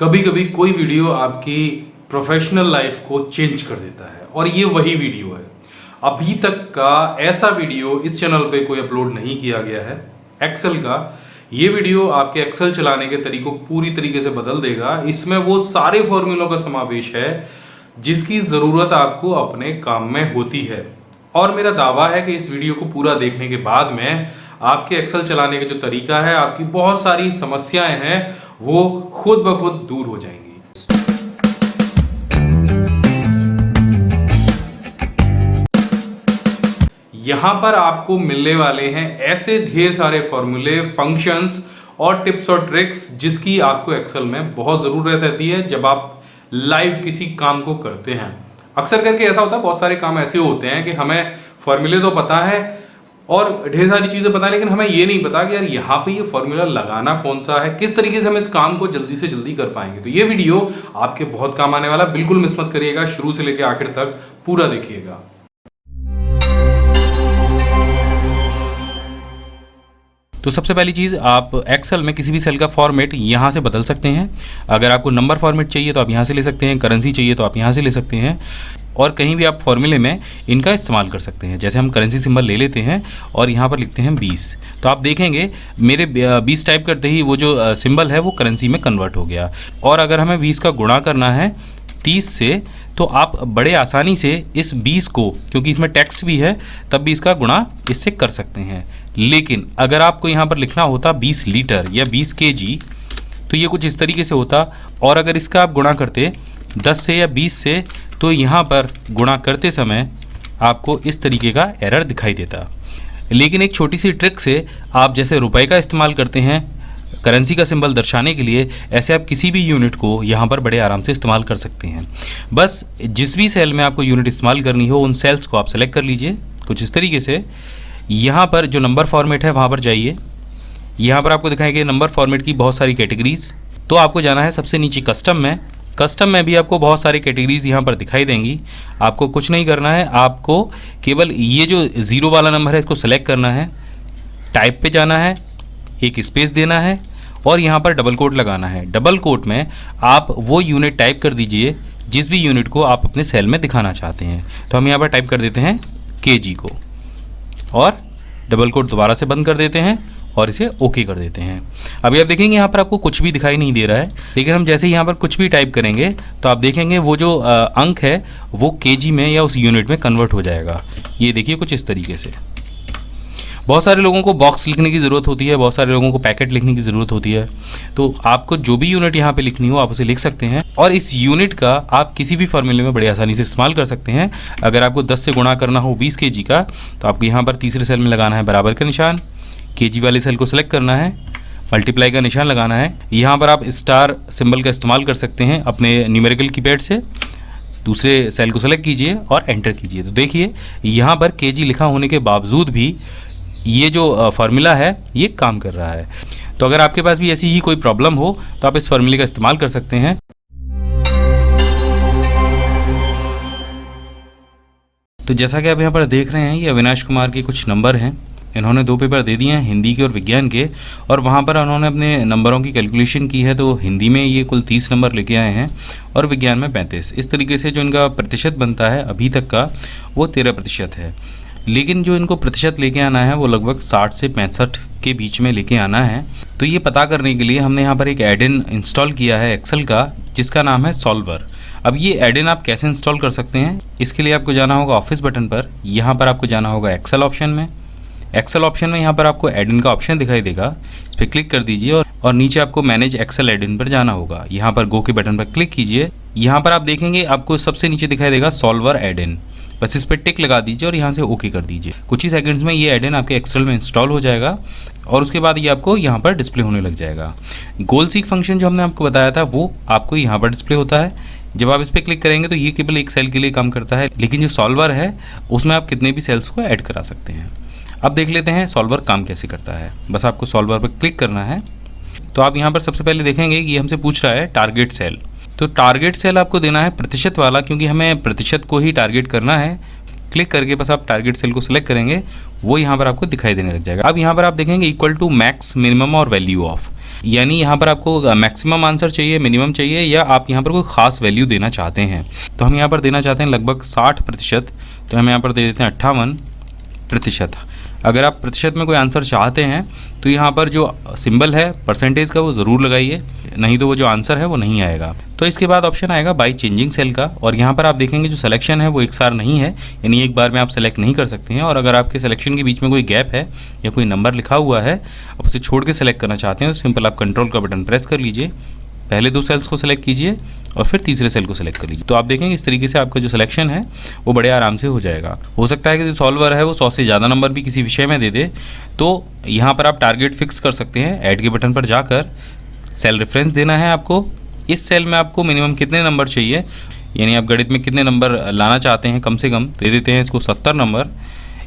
कभी कभी कोई वीडियो आपकी प्रोफेशनल लाइफ को चेंज कर देता है और ये वही वीडियो है। अभी तक का ऐसा वीडियो इस चैनल पे कोई अपलोड नहीं किया गया है एक्सेल का। ये वीडियो आपके एक्सेल चलाने के तरीकों को पूरी तरीके से बदल देगा। इसमें वो सारे फॉर्मूलों का समावेश है जिसकी ज़रूरत आपको अपने काम में होती है। और मेरा दावा है कि इस वीडियो को पूरा देखने के बाद में आपके एक्सेल चलाने का जो तरीका है, आपकी बहुत सारी समस्याएं हैं, वो खुद ब खुद दूर हो जाएंगी। यहां पर आपको मिलने वाले हैं ऐसे ढेर सारे फॉर्मूले, फंक्शंस और टिप्स और ट्रिक्स जिसकी आपको एक्सेल में बहुत ज़रूरत रहती है जब आप लाइव किसी काम को करते हैं। अक्सर करके ऐसा होता है, बहुत सारे काम ऐसे होते हैं कि हमें फॉर्मूले तो पता है और ढेर सारी चीज़ें पता है, लेकिन हमें ये नहीं पता कि यार यहाँ पे ये फॉर्मूला लगाना कौन सा है, किस तरीके से हम इस काम को जल्दी से जल्दी कर पाएंगे। तो ये वीडियो आपके बहुत काम आने वाला, बिल्कुल मिस मत करिएगा, शुरू से लेकर आखिर तक पूरा देखिएगा। तो सबसे पहली चीज़, आप एक्सेल में किसी भी सेल का फॉर्मेट यहाँ से बदल सकते हैं। अगर आपको नंबर फॉर्मेट चाहिए तो आप यहाँ से ले सकते हैं, करेंसी चाहिए तो आप यहाँ से ले सकते हैं, और कहीं भी आप फॉर्मूले में इनका इस्तेमाल कर सकते हैं। जैसे हम करेंसी सिंबल ले लेते हैं और यहाँ पर लिखते हैं 20, तो आप देखेंगे मेरे 20 टाइप करते ही वो जो सिंबल है वो करेंसी में कन्वर्ट हो गया। और अगर हमें 20 का गुणा करना है 30 से, तो आप बड़े आसानी से इस 20 को, क्योंकि इसमें टेक्स्ट भी है, तब भी इसका गुणा इससे कर सकते हैं। लेकिन अगर आपको यहाँ पर लिखना होता 20 लीटर या 20 kg, तो ये कुछ इस तरीके से होता। और अगर इसका आप गुणा करते 10 से या 20 से, तो यहाँ पर गुणा करते समय आपको इस तरीके का एरर दिखाई देता। लेकिन एक छोटी सी ट्रिक से, आप जैसे रुपए का इस्तेमाल करते हैं करेंसी का सिंबल दर्शाने के लिए, ऐसे आप किसी भी यूनिट को यहाँ पर बड़े आराम से इस्तेमाल कर सकते हैं। बस जिस भी सेल में आपको यूनिट इस्तेमाल करनी हो, उन सेल्स को आप सेलेक्ट कर लीजिए कुछ इस तरीके से। यहाँ पर जो नंबर फॉर्मेट है वहाँ पर जाइए। यहाँ पर आपको दिखाएंगे नंबर फॉर्मेट की बहुत सारी कैटेगरीज़। तो आपको जाना है सबसे नीचे कस्टम में। कस्टम में भी आपको बहुत सारी कैटेगरीज़ यहाँ पर दिखाई देंगी। आपको कुछ नहीं करना है, आपको केवल ये जो 0 वाला नंबर है इसको सेलेक्ट करना है, टाइप पे जाना है, एक स्पेस देना है और यहाँ पर डबल कोट लगाना है। डबल कोट में आप वो यूनिट टाइप कर दीजिए जिस भी यूनिट को आप अपने सेल में दिखाना चाहते हैं। तो हम यहाँ पर टाइप कर देते हैं kg को, और डबल कोट दोबारा से बंद कर देते हैं और इसे ओके कर देते हैं। अभी आप देखेंगे यहाँ पर आपको कुछ भी दिखाई नहीं दे रहा है, लेकिन हम जैसे ही यहाँ पर कुछ भी टाइप करेंगे तो आप देखेंगे वो जो अंक है वो kg में या उस यूनिट में कन्वर्ट हो जाएगा। ये देखिए कुछ इस तरीके से। बहुत सारे लोगों को बॉक्स लिखने की ज़रूरत होती है, बहुत सारे लोगों को पैकेट लिखने की ज़रूरत होती है। तो आपको जो भी यूनिट यहाँ पे लिखनी हो आप उसे लिख सकते हैं, और इस यूनिट का आप किसी भी फॉर्मूले में बड़ी आसानी से इस्तेमाल कर सकते हैं। अगर आपको 10 से गुणा करना हो 20 kg का, तो आपको यहाँ पर तीसरे सेल में लगाना है बराबर का निशान, kg वाले सेल को सेलेक्ट करना है, मल्टीप्लाई का निशान लगाना है। यहाँ पर आप स्टार सिंबल का इस्तेमाल कर सकते हैं अपने न्यूमेरिकल कीपैड से। दूसरे सेल को सेलेक्ट कीजिए और एंटर कीजिए। तो देखिए यहाँ पर kg लिखा होने के बावजूद भी ये जो फार्मूला है ये काम कर रहा है। तो अगर आपके पास भी ऐसी ही कोई प्रॉब्लम हो तो आप इस फार्मूले का इस्तेमाल कर सकते हैं। तो जैसा कि आप यहाँ पर देख रहे हैं, ये अविनाश कुमार के कुछ नंबर हैं। इन्होंने 2 पेपर दे दिए हैं, हिंदी के और विज्ञान के, और वहाँ पर उन्होंने अपने नंबरों की कैलकुलेशन की है। तो हिंदी में ये कुल 30 नंबर लेके आए हैं और विज्ञान में 35। इस तरीके से जो इनका प्रतिशत बनता है अभी तक का वो 13% है। लेकिन जो इनको प्रतिशत लेके आना है वो लगभग 60 से 65 के बीच में लेके आना है। तो ये पता करने के लिए हमने यहाँ पर एक एड इन इंस्टॉल किया है एक्सेल का, जिसका नाम है सॉल्वर। अब ये एड इन आप कैसे इंस्टॉल कर सकते हैं, इसके लिए आपको जाना होगा ऑफिस बटन पर। यहाँ पर आपको जाना होगा एक्सेल ऑप्शन में। एक्सेल ऑप्शन में यहाँ पर आपको एड इन का ऑप्शन दिखाई देगा, इस पर क्लिक कर दीजिए और नीचे आपको मैनेज एक्सेल एड इन पर जाना होगा। यहाँ पर गो के बटन पर क्लिक कीजिए। यहाँ पर आप देखेंगे आपको सबसे नीचे दिखाई देगा सॉल्वर एड इन, बस इस पर टिक लगा दीजिए और यहाँ से ओके कर दीजिए। कुछ ही सेकंड्स में ये एड इन आपके एक्सेल में इंस्टॉल हो जाएगा और उसके बाद ये आपको यहाँ पर डिस्प्ले होने लग जाएगा। गोल सीक फंक्शन जो हमने आपको बताया था वो आपको यहाँ पर डिस्प्ले होता है। जब आप इस पर क्लिक करेंगे तो ये केवल एक सेल के लिए काम करता है, लेकिन जो सॉल्वर है उसमें आप कितने भी सेल्स को ऐड करा सकते हैं। अब देख लेते हैं सॉल्वर काम कैसे करता है। बस आपको सॉल्वर पर क्लिक करना है। तो आप यहाँ पर सबसे पहले देखेंगे कि हमसे पूछ रहा है टारगेट सेल। तो टारगेट सेल आपको देना है प्रतिशत वाला, क्योंकि हमें प्रतिशत को ही टारगेट करना है। क्लिक करके बस आप टारगेट सेल को सिलेक्ट करेंगे, वो यहाँ पर आपको दिखाई देने लग जाएगा। अब यहाँ पर आप देखेंगे इक्वल टू मैक्स, मिनिमम और वैल्यू ऑफ। यानी यहाँ पर आपको मैक्सिमम आंसर चाहिए, मिनिमम चाहिए, या आप यहाँ पर कोई ख़ास वैल्यू देना चाहते हैं। तो हम यहाँ पर देना चाहते हैं लगभग 60%, तो हम यहाँ पर दे देते हैं 58%। अगर आप प्रतिशत में कोई आंसर चाहते हैं तो यहाँ पर जो सिंबल है परसेंटेज का वो ज़रूर लगाइए, नहीं तो वो जो आंसर है वो नहीं आएगा। तो इसके बाद ऑप्शन आएगा बाई चेंजिंग सेल का, और यहाँ पर आप देखेंगे जो सिलेक्शन है वो एक सार नहीं है, यानी एक बार में आप सेलेक्ट नहीं कर सकते हैं। और अगर आपके सिलेक्शन के बीच में कोई गैप है या कोई नंबर लिखा हुआ है, आप उसे छोड़ के सेलेक्ट करना चाहते हैं, तो सिंपल आप कंट्रोल का बटन प्रेस कर लीजिए, पहले 2 सेल्स को सेलेक्ट कीजिए और फिर तीसरे सेल को सेलेक्ट कर लीजिए। तो आप देखेंगे इस तरीके से आपका जो सिलेक्शन है वो बड़े आराम से हो जाएगा। हो सकता है कि जो सॉल्वर है वो 100 से ज़्यादा नंबर भी किसी विषय में दे दे, तो यहाँ पर आप टारगेट फिक्स कर सकते हैं। ऐड के बटन पर जाकर सेल रेफरेंस देना है आपको। इस सेल में आपको मिनिमम कितने नंबर चाहिए, यानी आप गणित में कितने नंबर लाना चाहते हैं, कम से कम दे देते हैं इसको 70 नंबर।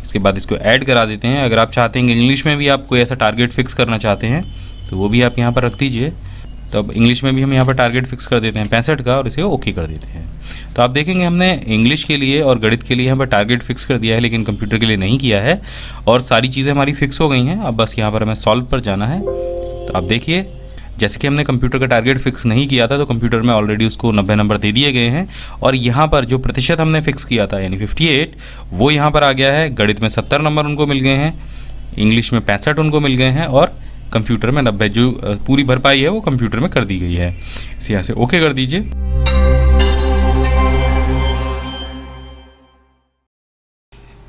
इसके बाद इसको ऐड करा देते हैं। अगर आप चाहते हैं कि इंग्लिश में भी आप कोई ऐसा टारगेट फिक्स करना चाहते हैं तो वो भी आप यहाँ पर रख दीजिए। तो अब इंग्लिश में भी हम यहाँ पर टारगेट फिक्स कर देते हैं 65 का, और इसे ओके कर देते हैं। तो आप देखेंगे हमने इंग्लिश के लिए और गणित के लिए यहाँ पर टारगेट फिक्स कर दिया है, लेकिन कंप्यूटर के लिए नहीं किया है, और सारी चीज़ें हमारी फिक्स हो गई हैं। अब बस यहाँ पर हमें सॉल्व पर जाना है। तो आप देखिए जैसे कि हमने कंप्यूटर का टारगेट फिक्स नहीं किया था, तो कंप्यूटर में ऑलरेडी उसको 90 नंबर दे दिए गए हैं, और यहाँ पर जो प्रतिशत हमने फिक्स किया था यानी 58 वो यहाँ पर आ गया है। गणित में 70 नंबर उनको मिल गए हैं, इंग्लिश में 65 उनको मिल गए हैं, और कंप्यूटर में 90, जो पूरी भरपाई है वो कंप्यूटर में कर दी गई है। इसे यहाँ से ओके कर दीजिए।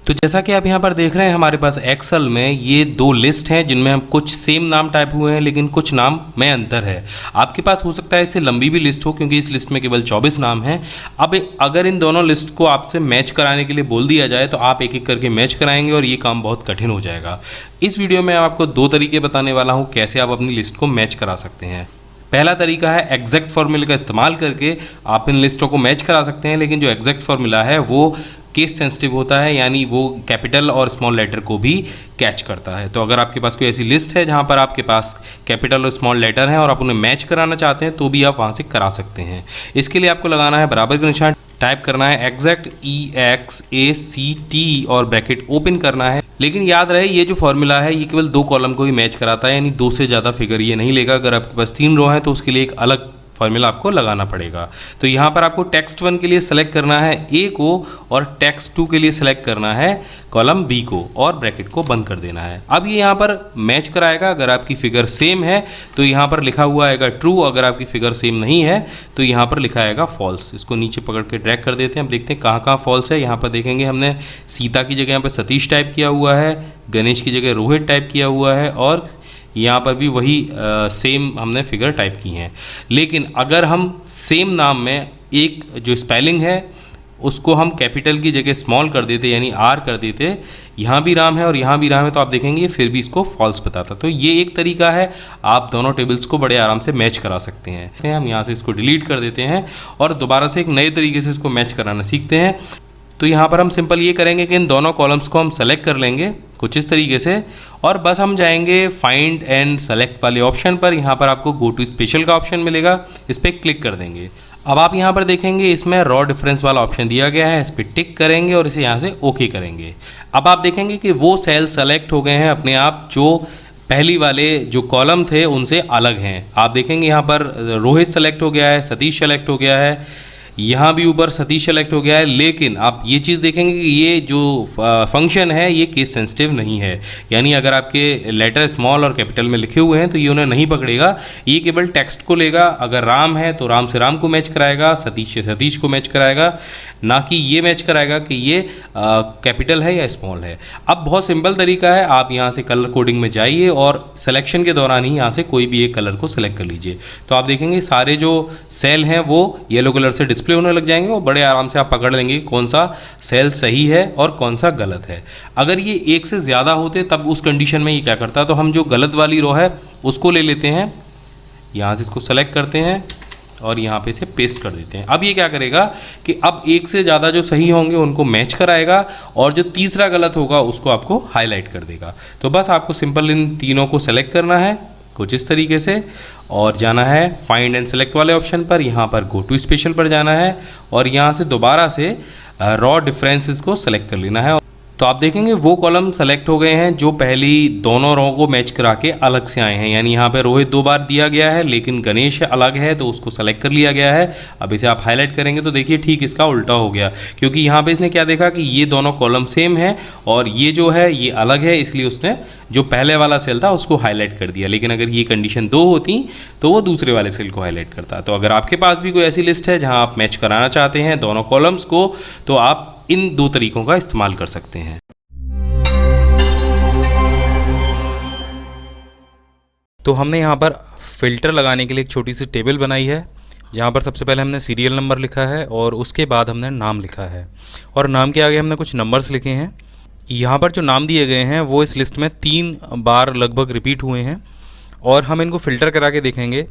तो जैसा कि आप यहाँ पर देख रहे हैं हमारे पास एक्सेल में ये 2 लिस्ट हैं जिनमें हम कुछ सेम नाम टाइप हुए हैं, लेकिन कुछ नाम में अंतर है। आपके पास हो सकता है इससे लंबी भी लिस्ट हो, क्योंकि इस लिस्ट में केवल 24 नाम हैं। अब अगर इन दोनों लिस्ट को आपसे मैच कराने के लिए बोल दिया जाए तो आप एक एक करके मैच कराएंगे, और ये काम बहुत कठिन हो जाएगा। इस वीडियो में आपको 2 तरीके बताने वाला हूँ कैसे आप अपनी लिस्ट को मैच करा सकते हैं। पहला तरीका है एग्जैक्ट फार्मूले का इस्तेमाल करके आप इन लिस्टों को मैच करा सकते हैं, लेकिन जो एग्जैक्ट फार्मूला है वो केस सेंसिटिव होता है, यानी वो कैपिटल और स्मॉल लेटर को भी कैच करता है। तो अगर आपके पास कोई ऐसी लिस्ट है जहाँ पर आपके पास कैपिटल और स्मॉल लेटर हैं और आप उन्हें मैच कराना चाहते हैं, तो भी आप वहाँ से करा सकते हैं। इसके लिए आपको लगाना है बराबर का निशान, टाइप करना है एग्जैक्ट EXACT और ब्रैकेट ओपन करना है। लेकिन याद रहे ये जो फॉर्मूला है ये केवल 2 कॉलम को ही मैच कराता है, यानी 2 से ज़्यादा फिगर ये नहीं लेगा। अगर आपके पास 3 रो हैं तो उसके लिए एक अलग फार्मूला आपको लगाना पड़ेगा। तो यहाँ पर आपको टेक्स्ट 1 के लिए सेलेक्ट करना है A को, और टेक्स्ट 2 के लिए सेलेक्ट करना है कॉलम B को, और ब्रैकेट को बंद कर देना है। अब ये यहाँ पर मैच कराएगा। अगर आपकी फिगर सेम है तो यहाँ पर लिखा हुआ आएगा ट्रू, अगर आपकी फिगर सेम नहीं है तो यहाँ पर लिखा आएगा फॉल्स। इसको नीचे पकड़ के ड्रैग कर देते हैं। अब देखते हैं कहाँ कहाँ फॉल्स है। यहाँ पर देखेंगे हमने सीता की जगह यहाँ पर सतीश टाइप किया हुआ है, गणेश की जगह रोहित टाइप किया हुआ है, और यहाँ पर भी वही सेम हमने फिगर टाइप की हैं। लेकिन अगर हम सेम नाम में एक जो स्पेलिंग है उसको हम कैपिटल की जगह स्मॉल कर देते, यानी R कर देते, यहाँ भी राम है और यहाँ भी राम है, तो आप देखेंगे फिर भी इसको फॉल्स बताता। तो ये एक तरीका है, आप दोनों टेबल्स को बड़े आराम से मैच करा सकते हैं। हम यहाँ से इसको डिलीट कर देते हैं और दोबारा से एक नए तरीके से इसको मैच कराना सीखते हैं। तो यहाँ पर हम सिंपल ये करेंगे कि इन दोनों कॉलम्स को हम सेलेक्ट कर लेंगे कुछ इस तरीके से, और बस हम जाएंगे फाइंड एंड सेलेक्ट वाले ऑप्शन पर। यहाँ पर आपको गो टू स्पेशल का ऑप्शन मिलेगा, इस पर क्लिक कर देंगे। अब आप यहाँ पर देखेंगे इसमें रॉ डिफरेंस वाला ऑप्शन दिया गया है, इस पर टिक करेंगे और इसे यहाँ से ओके करेंगे। अब आप देखेंगे कि वो सेल सेलेक्ट हो गए हैं अपने आप जो पहली वाले जो कॉलम थे उनसे अलग हैं। आप देखेंगे यहाँ पर रोहित सेलेक्ट हो गया है, सतीश सेलेक्ट हो गया है, यहाँ भी ऊपर सतीश सेलेक्ट हो गया है। लेकिन आप ये चीज़ देखेंगे कि ये जो फंक्शन है ये केस सेंसिटिव नहीं है, यानी अगर आपके लेटर स्मॉल और कैपिटल में लिखे हुए हैं तो ये उन्हें नहीं पकड़ेगा, ये केवल टेक्स्ट को लेगा। अगर राम है तो राम से राम को मैच कराएगा, सतीश से सतीश को मैच कराएगा, ना कि ये मैच कराएगा कि ये कैपिटल है या स्मॉल है। अब बहुत सिंपल तरीका है, आप यहाँ से कलर कोडिंग में जाइए और सिलेक्शन के दौरान ही यहाँ से कोई भी एक कलर को सिलेक्ट कर लीजिए। तो आप देखेंगे सारे जो सेल हैं वो येलो कलर से डिस्प्ले होने लग जाएंगे और बड़े आराम से आप पकड़ लेंगे कौन सा सेल सही है और कौन सा गलत है। अगर ये एक से ज़्यादा होते तब उस कंडीशन में ये क्या करता, तो हम जो गलत वाली रो है उसको ले लेते हैं, यहाँ से इसको सेलेक्ट करते हैं और यहाँ पे इसे पेस्ट कर देते हैं। अब ये क्या करेगा कि अब एक से ज़्यादा जो सही होंगे उनको मैच कराएगा और जो तीसरा गलत होगा उसको आपको हाईलाइट कर देगा। तो बस आपको सिंपल इन तीनों को सेलेक्ट करना है कुछ इस तरीके से और जाना है फाइंड एंड सेलेक्ट वाले ऑप्शन पर, यहाँ पर गो टू स्पेशल पर जाना है और यहाँ से दोबारा से रॉ डिफरेंसेस को सेलेक्ट कर लेना है तो आप देखेंगे वो कॉलम सेलेक्ट हो गए हैं जो पहली दोनों रो को मैच करा के अलग से आए हैं, यानी यहाँ पे रोहित 2 बार दिया गया है लेकिन गणेश अलग है तो उसको सेलेक्ट कर लिया गया है। अब इसे आप हाईलाइट करेंगे तो देखिए ठीक इसका उल्टा हो गया, क्योंकि यहाँ पे इसने क्या देखा कि ये दोनों कॉलम सेम है और ये जो है ये अलग है, इसलिए उसने जो पहले वाला सेल था उसको हाईलाइट कर दिया। लेकिन अगर ये कंडीशन 2 होती तो वो दूसरे वाले सेल को हाईलाइट करता। तो अगर आपके पास भी कोई ऐसी लिस्ट है जहाँ आप मैच कराना चाहते हैं दोनों कॉलम्स को, तो आप इन 2 तरीकों का इस्तेमाल कर सकते हैं। तो हमने यहाँ पर फ़िल्टर लगाने के लिए एक छोटी सी टेबल बनाई है, जहाँ पर सबसे पहले हमने सीरियल नंबर लिखा है और उसके बाद हमने नाम लिखा है, और नाम के आगे हमने कुछ नंबर्स लिखे हैं। यहाँ पर जो नाम दिए गए हैं वो इस लिस्ट में 3 बार लगभग रिपीट हुए हैं, और हम इनको फ़िल्टर करा के देखेंगे।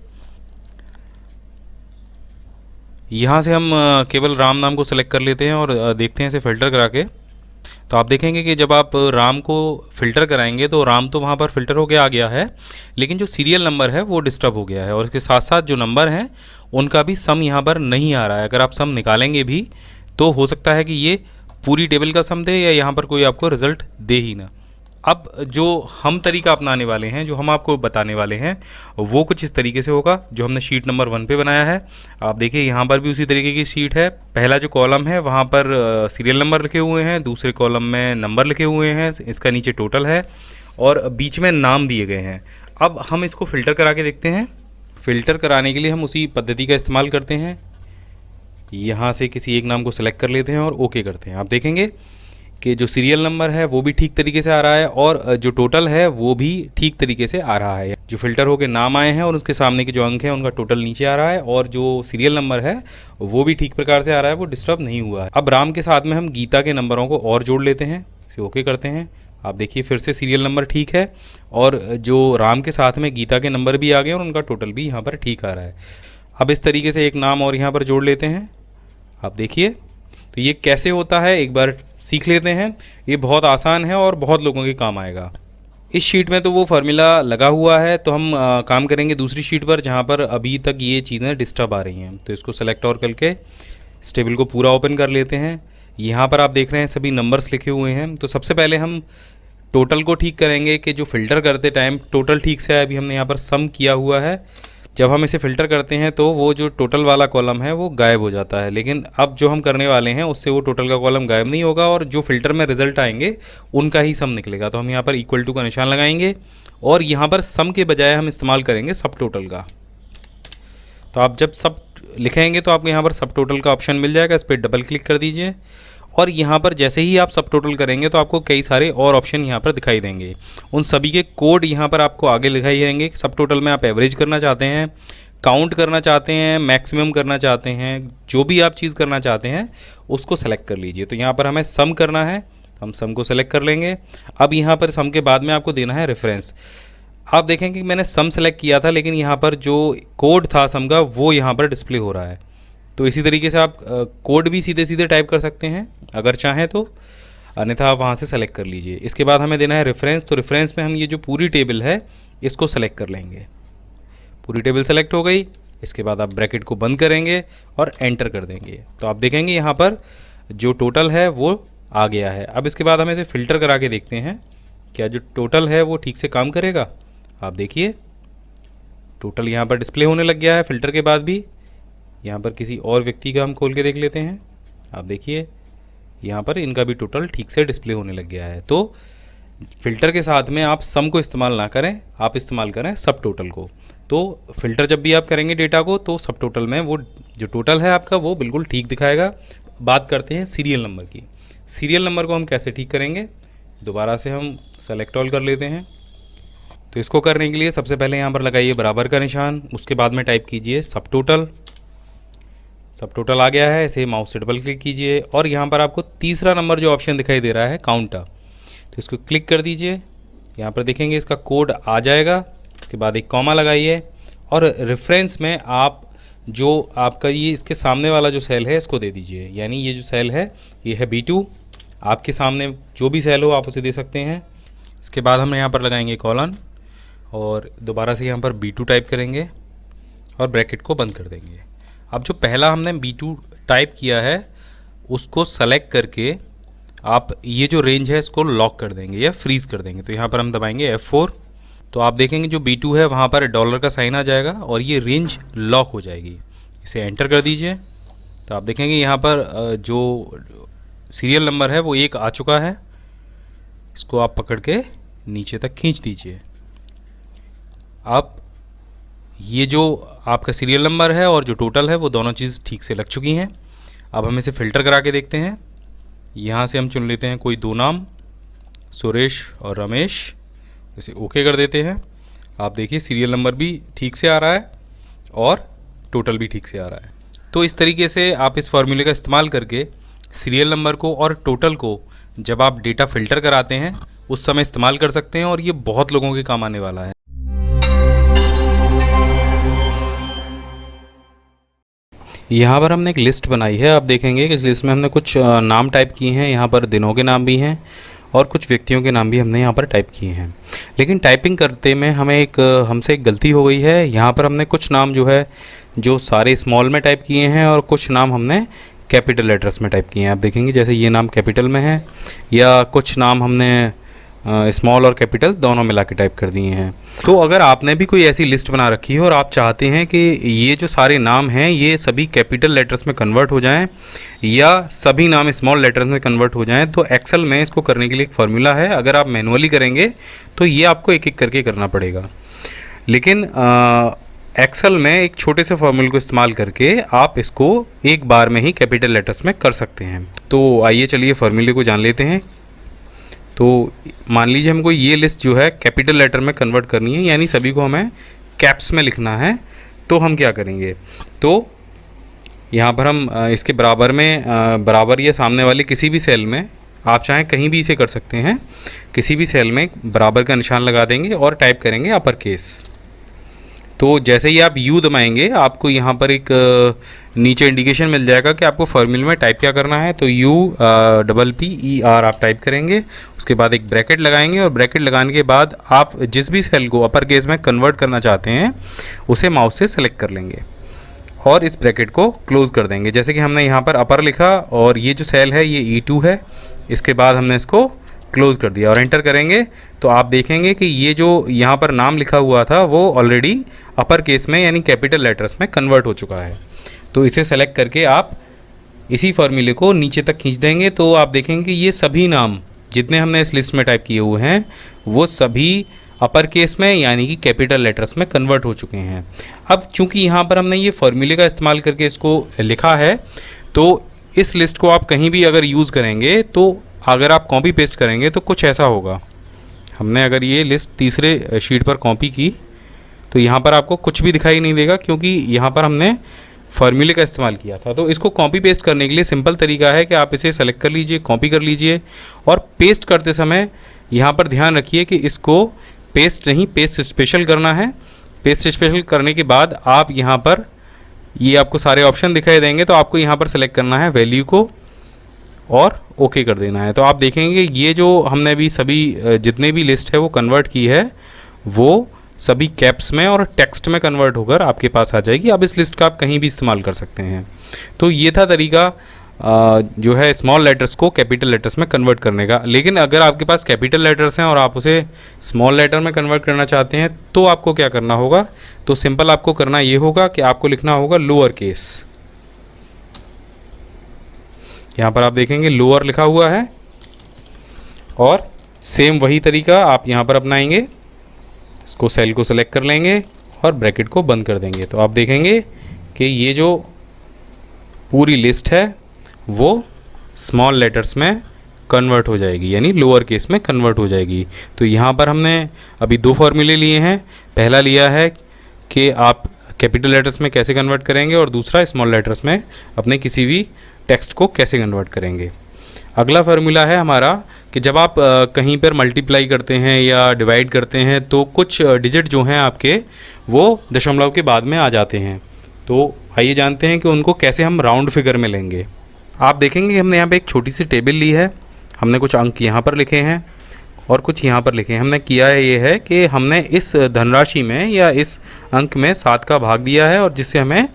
यहाँ से हम केवल राम नाम को सेलेक्ट कर लेते हैं और देखते हैं इसे फ़िल्टर करा के। तो आप देखेंगे कि जब आप राम को फ़िल्टर कराएंगे तो राम तो वहाँ पर फ़िल्टर हो के आ गया है, लेकिन जो सीरियल नंबर है वो डिस्टर्ब हो गया है, और इसके साथ साथ जो नंबर हैं उनका भी सम यहाँ पर नहीं आ रहा है। अगर आप सम निकालेंगे भी तो हो सकता है कि ये पूरी टेबल का सम दे या यहाँ पर कोई आपको रिज़ल्ट दे ही ना। अब जो हम तरीका अपनाने वाले हैं, जो हम आपको बताने वाले हैं, वो कुछ इस तरीके से होगा जो हमने शीट नंबर 1 पे बनाया है। आप देखिए यहाँ पर भी उसी तरीके की शीट है। पहला जो कॉलम है वहाँ पर सीरियल नंबर लिखे हुए हैं, दूसरे कॉलम में नंबर लिखे हुए हैं, इसका नीचे टोटल है और बीच में नाम दिए गए हैं। अब हम इसको फ़िल्टर करा के देखते हैं। फ़िल्टर कराने के लिए हम उसी पद्धति का इस्तेमाल करते हैं। यहाँ से किसी एक नाम को सेलेक्ट कर लेते हैं और ओके करते हैं। आप देखेंगे कि जो सीरियल नंबर है वो भी ठीक तरीके से आ रहा है और जो टोटल है वो भी ठीक तरीके से आ रहा है। जो फ़िल्टर होकर नाम आए हैं और उसके सामने के जो अंक हैं उनका टोटल नीचे आ रहा है, और जो सीरियल नंबर है वो भी ठीक प्रकार से आ रहा है, वो डिस्टर्ब नहीं हुआ है। अब राम के साथ में हम गीता के नंबरों को और जोड़ लेते हैं, इसे ओके करते हैं। आप देखिए फिर से सीरियल नंबर ठीक है और जो राम के साथ में गीता के नंबर भी आ गए और उनका टोटल भी यहाँ पर ठीक आ रहा है। अब इस तरीके से एक नाम और यहाँ पर जोड़ लेते हैं। आप देखिए तो ये कैसे होता है एक बार सीख लेते हैं। ये बहुत आसान है और बहुत लोगों के काम आएगा। इस शीट में तो वो फार्मूला लगा हुआ है, तो हम काम करेंगे दूसरी शीट पर जहाँ पर अभी तक ये चीज़ें डिस्टर्ब आ रही हैं। तो इसको सेलेक्ट और करके इस टेबल को पूरा ओपन कर लेते हैं। यहाँ पर आप देख रहे हैं सभी नंबर्स लिखे हुए हैं। तो सबसे पहले हम टोटल को ठीक करेंगे कि जो फ़िल्टर करते टाइम टोटल ठीक से है। अभी हमने यहाँ पर सम किया हुआ है। जब हम इसे फ़िल्टर करते हैं तो वो जो टोटल वाला कॉलम है वो गायब हो जाता है, लेकिन अब जो हम करने वाले हैं उससे वो टोटल का कॉलम गायब नहीं होगा और जो फ़िल्टर में रिज़ल्ट आएंगे उनका ही सम निकलेगा। तो हम यहाँ पर इक्वल टू का निशान लगाएंगे और यहाँ पर सम के बजाय हम इस्तेमाल करेंगे सब टोटल का। तो आप जब सब लिखेंगे तो आपको यहाँ पर सब टोटल का ऑप्शन मिल जाएगा, इस पर डबल क्लिक कर दीजिए और यहाँ पर जैसे ही आप सब टोटल करेंगे तो आपको कई सारे और ऑप्शन यहाँ पर दिखाई देंगे। उन सभी के कोड यहाँ पर आपको आगे दिखाई देंगे। सब टोटल में आप एवरेज करना चाहते हैं, काउंट करना चाहते हैं, मैक्सिमम करना चाहते हैं, जो भी आप चीज़ करना चाहते हैं उसको सेलेक्ट कर लीजिए। तो यहाँ पर हमें सम करना है, हम सम को सेलेक्ट कर लेंगे। अब यहाँ पर सम के बाद में आपको देना है रेफरेंस। आप देखेंगे कि मैंने सम सेलेक्ट किया था लेकिन यहाँ पर जो कोड था सम का वो यहाँ पर डिस्प्ले हो रहा है। तो इसी तरीके से आप कोड भी सीधे सीधे टाइप कर सकते हैं अगर चाहें तो, अन्यथा आप वहाँ से सेलेक्ट कर लीजिए। इसके बाद हमें देना है रेफरेंस। तो रेफरेंस में हम ये जो पूरी टेबल है इसको सेलेक्ट कर लेंगे। पूरी टेबल सेलेक्ट हो गई। इसके बाद आप ब्रैकेट को बंद करेंगे और एंटर कर देंगे। तो आप देखेंगे यहाँ पर जो टोटल है वो आ गया है। अब इसके बाद हम इसे फ़िल्टर करा के देखते हैं क्या जो टोटल है वो ठीक से काम करेगा। आप देखिए टोटल यहाँ पर डिस्प्ले होने लग गया है फ़िल्टर के बाद भी। यहाँ पर किसी और व्यक्ति का हम खोल के देख लेते हैं। आप देखिए यहाँ पर इनका भी टोटल ठीक से डिस्प्ले होने लग गया है। तो फ़िल्टर के साथ में आप सम को इस्तेमाल ना करें, आप इस्तेमाल करें सब टोटल को। तो फ़िल्टर जब भी आप करेंगे डेटा को तो सब टोटल में वो जो टोटल है आपका वो बिल्कुल ठीक दिखाएगा। बात करते हैं सीरियल नंबर की। सीरियल नंबर को हम कैसे ठीक करेंगे, दोबारा से हम सेलेक्ट ऑल कर लेते हैं। तो इसको करने के लिए सबसे पहले यहाँ पर लगाइए बराबर का निशान, उसके बाद में टाइप कीजिए सब टोटल। सब टोटल आ गया है, इसे माउस से डबल क्लिक कीजिए और यहाँ पर आपको तीसरा नंबर जो ऑप्शन दिखाई दे रहा है काउंटर, तो इसको क्लिक कर दीजिए। यहाँ पर देखेंगे इसका कोड आ जाएगा। उसके बाद एक कॉमा लगाइए और रेफरेंस में आप जो आपका ये इसके सामने वाला जो सेल है इसको दे दीजिए। यानी ये जो सेल है ये है B2। आपके सामने जो भी सेल हो आप उसे दे सकते हैं। इसके बाद हम यहाँ पर लगाएंगे कॉलन और दोबारा से यहाँ पर B2 टाइप करेंगे और ब्रैकेट को बंद कर देंगे। अब जो पहला हमने B2 टाइप किया है उसको सेलेक्ट करके आप ये जो रेंज है इसको लॉक कर देंगे या फ्रीज़ कर देंगे। तो यहाँ पर हम दबाएंगे F4, तो आप देखेंगे जो B2 है वहाँ पर डॉलर का साइन आ जाएगा और ये रेंज लॉक हो जाएगी। इसे एंटर कर दीजिए, तो आप देखेंगे यहाँ पर जो सीरियल नंबर है वो 1 आ चुका है। इसको आप पकड़ के नीचे तक खींच दीजिए। अब ये जो आपका सीरियल नंबर है और जो टोटल है वो दोनों चीज़ ठीक से लग चुकी हैं। अब हम इसे फ़िल्टर करा के देखते हैं। यहाँ से हम चुन लेते हैं कोई 2 नाम, सुरेश और रमेश, इसे ओके कर देते हैं। आप देखिए सीरियल नंबर भी ठीक से आ रहा है और टोटल भी ठीक से आ रहा है। तो इस तरीके से आप इस फॉर्मूले का इस्तेमाल करके सीरियल नंबर को और टोटल को जब आप डेटा फ़िल्टर कराते हैं उस समय इस्तेमाल कर सकते हैं और ये बहुत लोगों के काम आने वाला है। यहाँ पर हमने एक लिस्ट बनाई है। आप देखेंगे कि इस लिस्ट में हमने कुछ नाम टाइप किए हैं। यहाँ पर दिनों के नाम भी हैं और कुछ व्यक्तियों के नाम भी हमने यहाँ पर टाइप किए हैं। लेकिन टाइपिंग करते में हमसे एक गलती हो गई है। यहाँ पर हमने कुछ नाम जो सारे स्मॉल में टाइप किए हैं और कुछ नाम हमने कैपिटल लेटर्स में टाइप किए हैं। आप देखेंगे जैसे ये नाम कैपिटल में है, या कुछ नाम हमने स्मॉल और कैपिटल दोनों मिला के टाइप कर दिए हैं। तो अगर आपने भी कोई ऐसी लिस्ट बना रखी है और आप चाहते हैं कि ये जो सारे नाम हैं ये सभी कैपिटल लेटर्स में कन्वर्ट हो जाएं या सभी नाम स्मॉल लेटर्स में कन्वर्ट हो जाएं, तो एक्सेल में इसको करने के लिए एक फार्मूला है। अगर आप मैनुअली करेंगे तो ये आपको एक एक करके करना पड़ेगा, लेकिन एक्सेल में एक छोटे से फार्मूले को इस्तेमाल करके आप इसको एक बार में ही कैपिटल लेटर्स में कर सकते हैं। तो आइए चलिए फार्मूले को जान लेते हैं। तो मान लीजिए हमको ये लिस्ट जो है कैपिटल लेटर में कन्वर्ट करनी है, यानी सभी को हमें कैप्स में लिखना है। तो हम क्या करेंगे, तो यहाँ पर हम इसके बराबर में बराबर या सामने वाले किसी भी सेल में, आप चाहें कहीं भी इसे कर सकते हैं, किसी भी सेल में बराबर का निशान लगा देंगे और टाइप करेंगे अपर केस। तो जैसे ही आप U दबाएंगे आपको यहाँ पर एक नीचे इंडिकेशन मिल जाएगा कि आपको फार्मूले में टाइप क्या करना है। तो UPPER आप टाइप करेंगे, उसके बाद एक ब्रैकेट लगाएंगे और ब्रैकेट लगाने के बाद आप जिस भी सेल को अपर केस में कन्वर्ट करना चाहते हैं उसे माउस से सेलेक्ट कर लेंगे और इस ब्रैकेट को क्लोज़ कर देंगे। जैसे कि हमने यहाँ पर अपर लिखा और ये जो सेल है ये E2 है, इसके बाद हमने इसको क्लोज़ कर दिया और एंटर करेंगे तो आप देखेंगे कि ये जो यहाँ पर नाम लिखा हुआ था वो ऑलरेडी अपर केस में यानी कैपिटल लेटर्स में कन्वर्ट हो चुका है। तो इसे सेलेक्ट करके आप इसी फार्मूले को नीचे तक खींच देंगे तो आप देखेंगे कि ये सभी नाम जितने हमने इस लिस्ट में टाइप किए हुए हैं वो सभी अपर केस में यानी कि कैपिटल लेटर्स में कन्वर्ट हो चुके हैं। अब चूंकि यहाँ पर हमने ये फार्मूले का इस्तेमाल करके इसको लिखा है, तो इस लिस्ट को आप कहीं भी अगर यूज़ करेंगे तो अगर आप कॉपी पेस्ट करेंगे तो कुछ ऐसा होगा। हमने अगर ये लिस्ट तीसरे शीट पर कॉपी की तो यहाँ पर आपको कुछ भी दिखाई नहीं देगा, क्योंकि यहाँ पर हमने फार्मूले का इस्तेमाल किया था। तो इसको कॉपी पेस्ट करने के लिए सिंपल तरीका है कि आप इसे सेलेक्ट कर लीजिए, कॉपी कर लीजिए और पेस्ट करते समय यहाँ पर ध्यान रखिए कि इसको पेस्ट नहीं, पेस्ट स्पेशल करना है। पेस्ट स्पेशल करने के बाद आप यहाँ पर ये आपको सारे ऑप्शन दिखाई देंगे, तो आपको यहाँ पर सेलेक्ट करना है वैल्यू को और ओके कर देना है। तो आप देखेंगे ये जो हमने अभी सभी जितने भी लिस्ट है वो कन्वर्ट की है वो सभी कैप्स में और टेक्स्ट में कन्वर्ट होकर आपके पास आ जाएगी। अब इस लिस्ट का आप कहीं भी इस्तेमाल कर सकते हैं। तो ये था तरीका जो है स्मॉल लेटर्स को कैपिटल लेटर्स में कन्वर्ट करने का। लेकिन अगर आपके पास कैपिटल लेटर्स हैं और आप उसे स्मॉल लेटर में कन्वर्ट करना चाहते हैं तो आपको क्या करना होगा, तो सिंपल आपको करना ये होगा कि आपको लिखना होगा लोअर केस। यहाँ पर आप देखेंगे लोअर लिखा हुआ है और सेम वही तरीका आप यहाँ पर अपनाएंगे। इसको सेल को सेलेक्ट कर लेंगे और ब्रैकेट को बंद कर देंगे। तो आप देखेंगे कि ये जो पूरी लिस्ट है वो स्मॉल लेटर्स में कन्वर्ट हो जाएगी, यानी लोअर केस में कन्वर्ट हो जाएगी। तो यहाँ पर हमने अभी 2 फार्मूले लिए हैं। पहला लिया है कि आप कैपिटल लेटर्स में कैसे कन्वर्ट करेंगे और दूसरा स्मॉल लेटर्स में अपने किसी भी टेक्स्ट को कैसे कन्वर्ट करेंगे। अगला फार्मूला है हमारा कि जब आप कहीं पर मल्टीप्लाई करते हैं या डिवाइड करते हैं तो कुछ डिजिट जो हैं आपके वो दशमलव के बाद में आ जाते हैं। तो आइए जानते हैं कि उनको कैसे हम राउंड फिगर में लेंगे। आप देखेंगे कि हमने यहाँ पे एक छोटी सी टेबल ली है। हमने कुछ अंक यहाँ पर लिखे हैं और कुछ यहाँ पर लिखे हैं। हमने किया है ये है कि हमने इस धनराशि में या इस अंक में 7 का भाग दिया है और जिससे हमें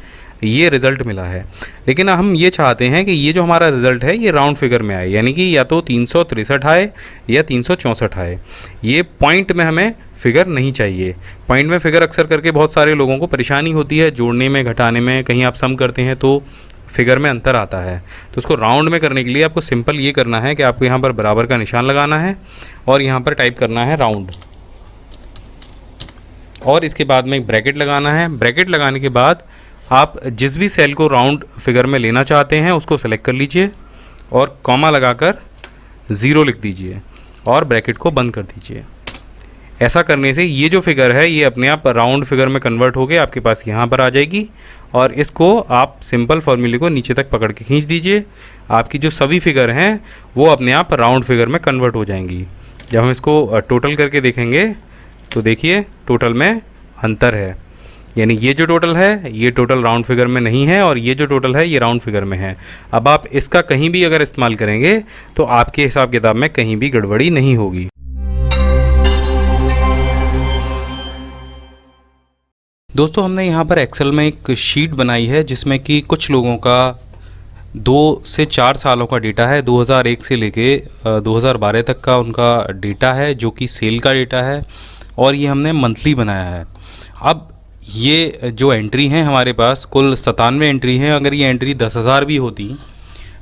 ये रिज़ल्ट मिला है। लेकिन हम ये चाहते हैं कि ये जो हमारा रिज़ल्ट है ये राउंड फिगर में आए, यानी कि या तो 363 आए या 364 आए। ये पॉइंट में हमें फिगर नहीं चाहिए। पॉइंट में फिगर अक्सर करके बहुत सारे लोगों को परेशानी होती है जोड़ने में, घटाने में। कहीं आप सम करते हैं तो फिगर में अंतर आता है। तो उसको राउंड में करने के लिए आपको सिंपल ये करना है कि आपको यहाँ पर बराबर का निशान लगाना है और यहाँ पर टाइप करना है राउंड, और इसके बाद में एक ब्रैकेट लगाना है। ब्रैकेट लगाने के बाद आप जिस भी सेल को राउंड फिगर में लेना चाहते हैं उसको सेलेक्ट कर लीजिए और कॉमा लगाकर 0 लिख दीजिए और ब्रैकेट को बंद कर दीजिए। ऐसा करने से ये जो फिगर है ये अपने आप राउंड फिगर में कन्वर्ट होकर आपके पास यहाँ पर आ जाएगी, और इसको आप सिंपल फॉर्मूले को नीचे तक पकड़ के खींच दीजिए। आपकी जो सभी फिगर हैं वो अपने आप राउंड फिगर में कन्वर्ट हो जाएंगी। जब हम इसको टोटल करके देखेंगे तो देखिए टोटल में अंतर है, यानी ये जो टोटल है ये टोटल राउंड फिगर में नहीं है और ये जो टोटल है ये राउंड फिगर में है। अब आप इसका कहीं भी अगर इस्तेमाल करेंगे तो आपके हिसाब किताब में कहीं भी गड़बड़ी नहीं होगी। दोस्तों, हमने यहाँ पर एक्सेल में एक शीट बनाई है जिसमें कि कुछ लोगों का 2 से 4 सालों का डेटा है। 2001 से लेके 2012 तक का उनका डेटा है जो कि सेल का डेटा है, और ये हमने मंथली बनाया है। अब ये जो एंट्री हैं हमारे पास कुल 97 एंट्री हैं। अगर ये एंट्री 10,000 भी होती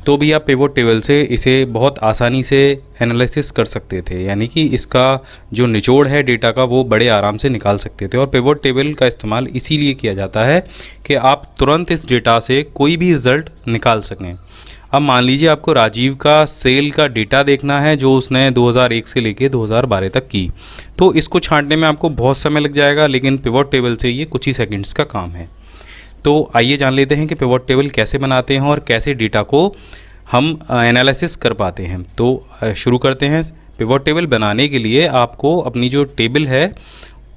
तो भी आप पिवोट टेबल से इसे बहुत आसानी से एनालिसिस कर सकते थे, यानी कि इसका जो निचोड़ है डेटा का वो बड़े आराम से निकाल सकते थे। और पिवोट टेबल का इस्तेमाल इसीलिए किया जाता है कि आप तुरंत इस डेटा से कोई भी रिज़ल्ट निकाल सकें। अब मान लीजिए आपको राजीव का सेल का डेटा देखना है जो उसने 2001 से लेके 2012 तक की, तो इसको छांटने में आपको बहुत समय लग जाएगा, लेकिन पिवोट टेबल से ये कुछ ही सेकंड्स का काम है। तो आइए जान लेते हैं कि पिवोट टेबल कैसे बनाते हैं और कैसे डेटा को हम एनालिसिस कर पाते हैं। तो शुरू करते हैं। पिवोट टेबल बनाने के लिए आपको अपनी जो टेबल है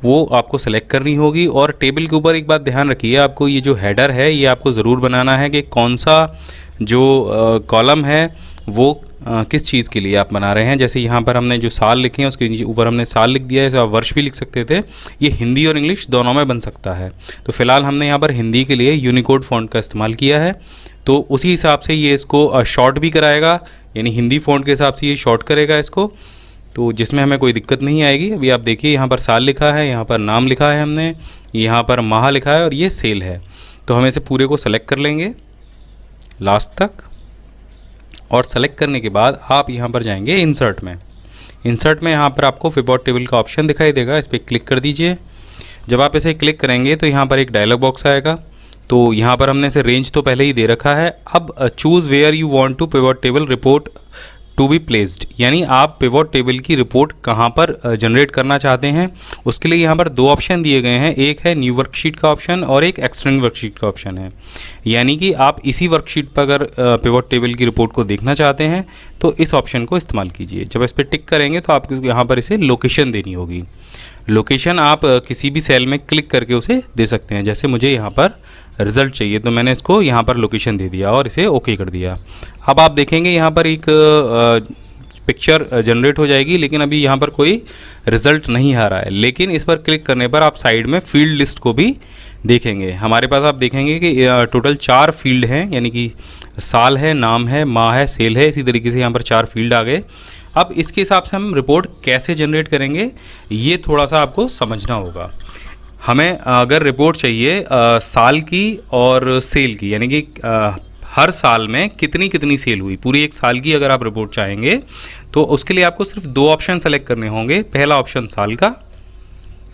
वो आपको सेलेक्ट करनी होगी, और टेबल के ऊपर एक बात ध्यान रखिए, आपको ये जो हेडर है ये आपको ज़रूर बनाना है कि कौन सा जो कॉलम है वो किस चीज़ के लिए आप बना रहे हैं। जैसे यहाँ पर हमने जो साल लिखे हैं उसके नीचे ऊपर हमने साल लिख दिया है, ऐसे आप वर्ष भी लिख सकते थे। ये हिंदी और इंग्लिश दोनों में बन सकता है। तो फ़िलहाल हमने यहाँ पर हिंदी के लिए यूनिकोड फ़ॉन्ट का इस्तेमाल किया है, तो उसी हिसाब से ये इसको शॉर्ट भी कराएगा, यानी हिंदी फ़ॉन्ट के हिसाब से ये शॉर्ट करेगा इसको, तो जिसमें हमें कोई दिक्कत नहीं आएगी। अभी आप देखिए यहाँ पर साल लिखा है, यहाँ पर नाम लिखा है हमने, यहाँ पर माह लिखा है और ये सेल है। तो हम इसे पूरे को सेलेक्ट कर लेंगे लास्ट तक, और सेलेक्ट करने के बाद आप यहाँ पर जाएंगे इंसर्ट में। इंसर्ट में यहाँ पर आपको पिवोट टेबल का ऑप्शन दिखाई देगा, इस पर क्लिक कर दीजिए। जब आप इसे क्लिक करेंगे तो यहाँ पर एक डायलॉग बॉक्स आएगा। तो यहाँ पर हमने इसे रेंज तो पहले ही दे रखा है। अब choose where you want to pivot table report to be placed, यानी आप पिवोट टेबल की रिपोर्ट कहाँ पर जनरेट करना चाहते हैं। उसके लिए यहाँ पर 2 ऑप्शन दिए गए हैं, एक है न्यू वर्कशीट का ऑप्शन और एक एक्सटेंड वर्कशीट का ऑप्शन है। यानी कि आप इसी वर्कशीट पर अगर पिवोट टेबल की रिपोर्ट को देखना चाहते हैं तो इस ऑप्शन को इस्तेमाल कीजिए। जब इस पर टिक करेंगे तो आपको यहाँ पर इसे लोकेशन देनी होगी। लोकेशन आप किसी भी सेल में क्लिक करके उसे दे सकते हैं। जैसे मुझे यहाँ पर रिज़ल्ट चाहिए तो मैंने इसको यहाँ पर लोकेशन दे दिया और इसे ओके कर दिया। अब आप देखेंगे यहाँ पर एक पिक्चर जनरेट हो जाएगी, लेकिन अभी यहाँ पर कोई रिज़ल्ट नहीं आ रहा है। लेकिन इस पर क्लिक करने पर आप साइड में फील्ड लिस्ट को भी देखेंगे। हमारे पास आप देखेंगे कि टोटल 4 फील्ड हैं, यानी कि साल है, नाम है, माह है, सेल है। इसी तरीके से यहाँ पर 4 फील्ड आ गए। अब इसके हिसाब से हम रिपोर्ट कैसे जनरेट करेंगे ये थोड़ा सा आपको समझना होगा। हमें अगर रिपोर्ट चाहिए साल की और सेल की, यानी कि हर साल में कितनी कितनी सेल हुई, पूरी एक साल की अगर आप रिपोर्ट चाहेंगे तो उसके लिए आपको सिर्फ 2 ऑप्शन सेलेक्ट करने होंगे। पहला ऑप्शन साल का,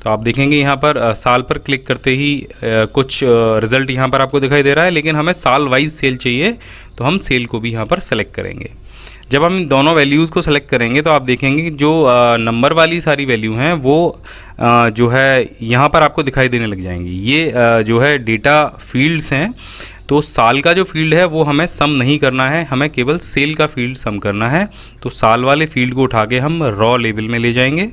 तो आप देखेंगे यहाँ पर साल पर क्लिक करते ही कुछ रिज़ल्ट यहाँ पर आपको दिखाई दे रहा है, लेकिन हमें साल वाइज सेल चाहिए तो हम सेल को भी यहाँ पर सेलेक्ट करेंगे। जब हम इन दोनों वैल्यूज़ को सेलेक्ट करेंगे तो आप देखेंगे कि जो नंबर वाली सारी वैल्यू हैं वो जो है यहाँ पर आपको दिखाई देने लग जाएंगी। ये जो है डेटा फील्ड्स हैं। तो साल का जो फील्ड है वो हमें सम नहीं करना है, हमें केवल सेल का फील्ड सम करना है। तो साल वाले फील्ड को उठा के हम रॉ लेवल में ले जाएंगे।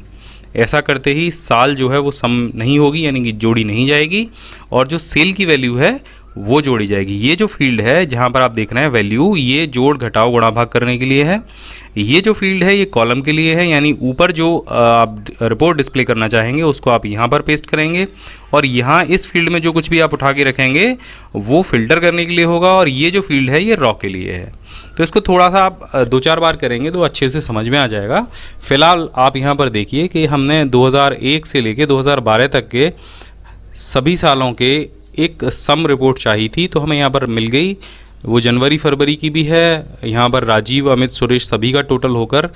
ऐसा करते ही साल जो है वो सम नहीं होगी, यानी कि जोड़ी नहीं जाएगी, और जो सेल की वैल्यू है वो जोड़ी जाएगी। ये जो फील्ड है जहाँ पर आप देख रहे हैं वैल्यू, ये जोड़ घटाव गुणा भाग करने के लिए है। ये जो फील्ड है ये कॉलम के लिए है, यानी ऊपर जो आप रिपोर्ट डिस्प्ले करना चाहेंगे उसको आप यहाँ पर पेस्ट करेंगे, और यहाँ इस फील्ड में जो कुछ भी आप उठा के रखेंगे वो फिल्टर करने के लिए होगा, और ये जो फील्ड है ये रॉ के लिए है। तो इसको थोड़ा सा आप 2-4 बार करेंगे तो अच्छे से समझ में आ जाएगा। फिलहाल आप यहाँ पर देखिए कि हमने 2001 से लेके 2012 तक के सभी सालों के एक सम रिपोर्ट चाहिए थी, तो हमें यहाँ पर मिल गई। वो जनवरी फरवरी की भी है, यहाँ पर राजीव अमित सुरेश सभी का टोटल होकर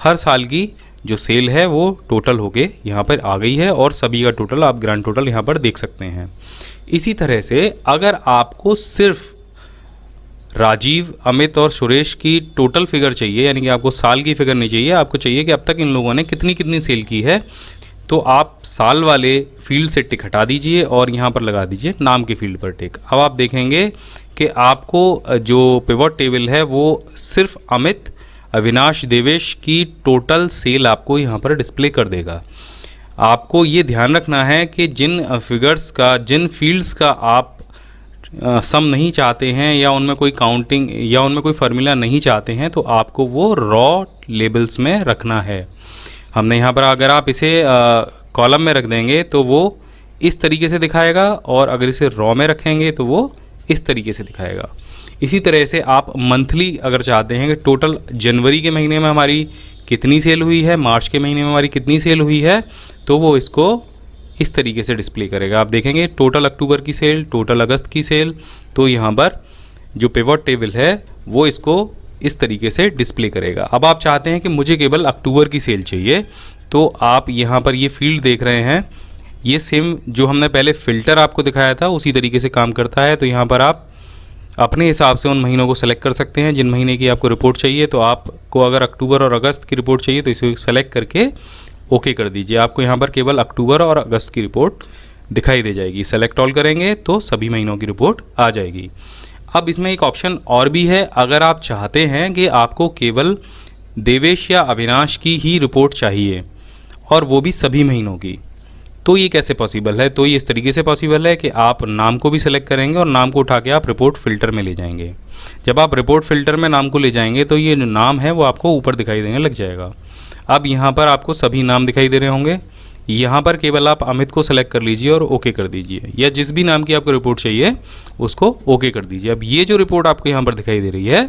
हर साल की जो सेल है वो टोटल होके यहाँ पर आ गई है, और सभी का टोटल आप ग्रैंड टोटल यहाँ पर देख सकते हैं। इसी तरह से अगर आपको सिर्फ राजीव अमित और सुरेश की टोटल फिगर चाहिए, यानी कि आपको साल की फिगर नहीं चाहिए, आपको चाहिए कि अब तक इन लोगों ने कितनी कितनी सेल की है, तो आप साल वाले फील्ड से टिक हटा दीजिए और यहाँ पर लगा दीजिए नाम के फील्ड पर टिक। अब आप देखेंगे कि आपको जो पिवट टेबल है वो सिर्फ अमित, अविनाश, देवेश की टोटल सेल आपको यहाँ पर डिस्प्ले कर देगा। आपको ये ध्यान रखना है कि जिन फिगर्स का, जिन फील्ड्स का आप सम नहीं चाहते हैं या उनमें कोई काउंटिंग या उनमें कोई फार्मूला नहीं चाहते हैं, तो आपको वो रॉ लेबल्स में रखना है। हमने यहाँ पर अगर आप इसे कॉलम में रख देंगे तो वो इस तरीके से दिखाएगा, और अगर इसे रॉ में रखेंगे तो वो इस तरीके से दिखाएगा। इसी तरह से आप मंथली अगर चाहते हैं कि टोटल जनवरी के महीने में हमारी कितनी सेल हुई है, मार्च के महीने में हमारी कितनी सेल हुई है, तो वो इसको इस तरीके से डिस्प्ले करेगा। आप देखेंगे टोटल अक्टूबर की सेल, टोटल अगस्त की सेल, तो यहाँ पर जो पिवट टेबल है वो इसको इस तरीके से डिस्प्ले करेगा। अब आप चाहते हैं कि मुझे केवल अक्टूबर की सेल चाहिए, तो आप यहाँ पर ये फील्ड देख रहे हैं, ये सेम जो हमने पहले फ़िल्टर आपको दिखाया था उसी तरीके से काम करता है। तो यहाँ पर आप अपने हिसाब से उन महीनों को सेलेक्ट कर सकते हैं जिन महीने की आपको रिपोर्ट चाहिए। तो आपको अगर अक्टूबर और अगस्त की रिपोर्ट चाहिए तो इसे सेलेक्ट करके ओके कर दीजिए। आपको यहाँ पर केवल अक्टूबर और अगस्त की रिपोर्ट दिखाई दे जाएगी। सेलेक्ट ऑल करेंगे तो सभी महीनों की रिपोर्ट आ जाएगी। अब इसमें एक ऑप्शन और भी है, अगर आप चाहते हैं कि आपको केवल देवेश या अविनाश की ही रिपोर्ट चाहिए और वो भी सभी महीनों की, तो ये कैसे पॉसिबल है? तो ये इस तरीके से पॉसिबल है कि आप नाम को भी सिलेक्ट करेंगे और नाम को उठा के आप रिपोर्ट फ़िल्टर में ले जाएंगे। जब आप रिपोर्ट फ़िल्टर में नाम को ले जाएंगे तो ये नाम है वो आपको ऊपर दिखाई देने लग जाएगा। अब यहाँ पर आपको सभी नाम दिखाई दे रहे होंगे। यहाँ पर केवल आप अमित को सेलेक्ट कर लीजिए और ओके कर दीजिए, या जिस भी नाम की आपको रिपोर्ट चाहिए उसको ओके कर दीजिए। अब ये जो रिपोर्ट आपको यहाँ पर दिखाई दे रही है,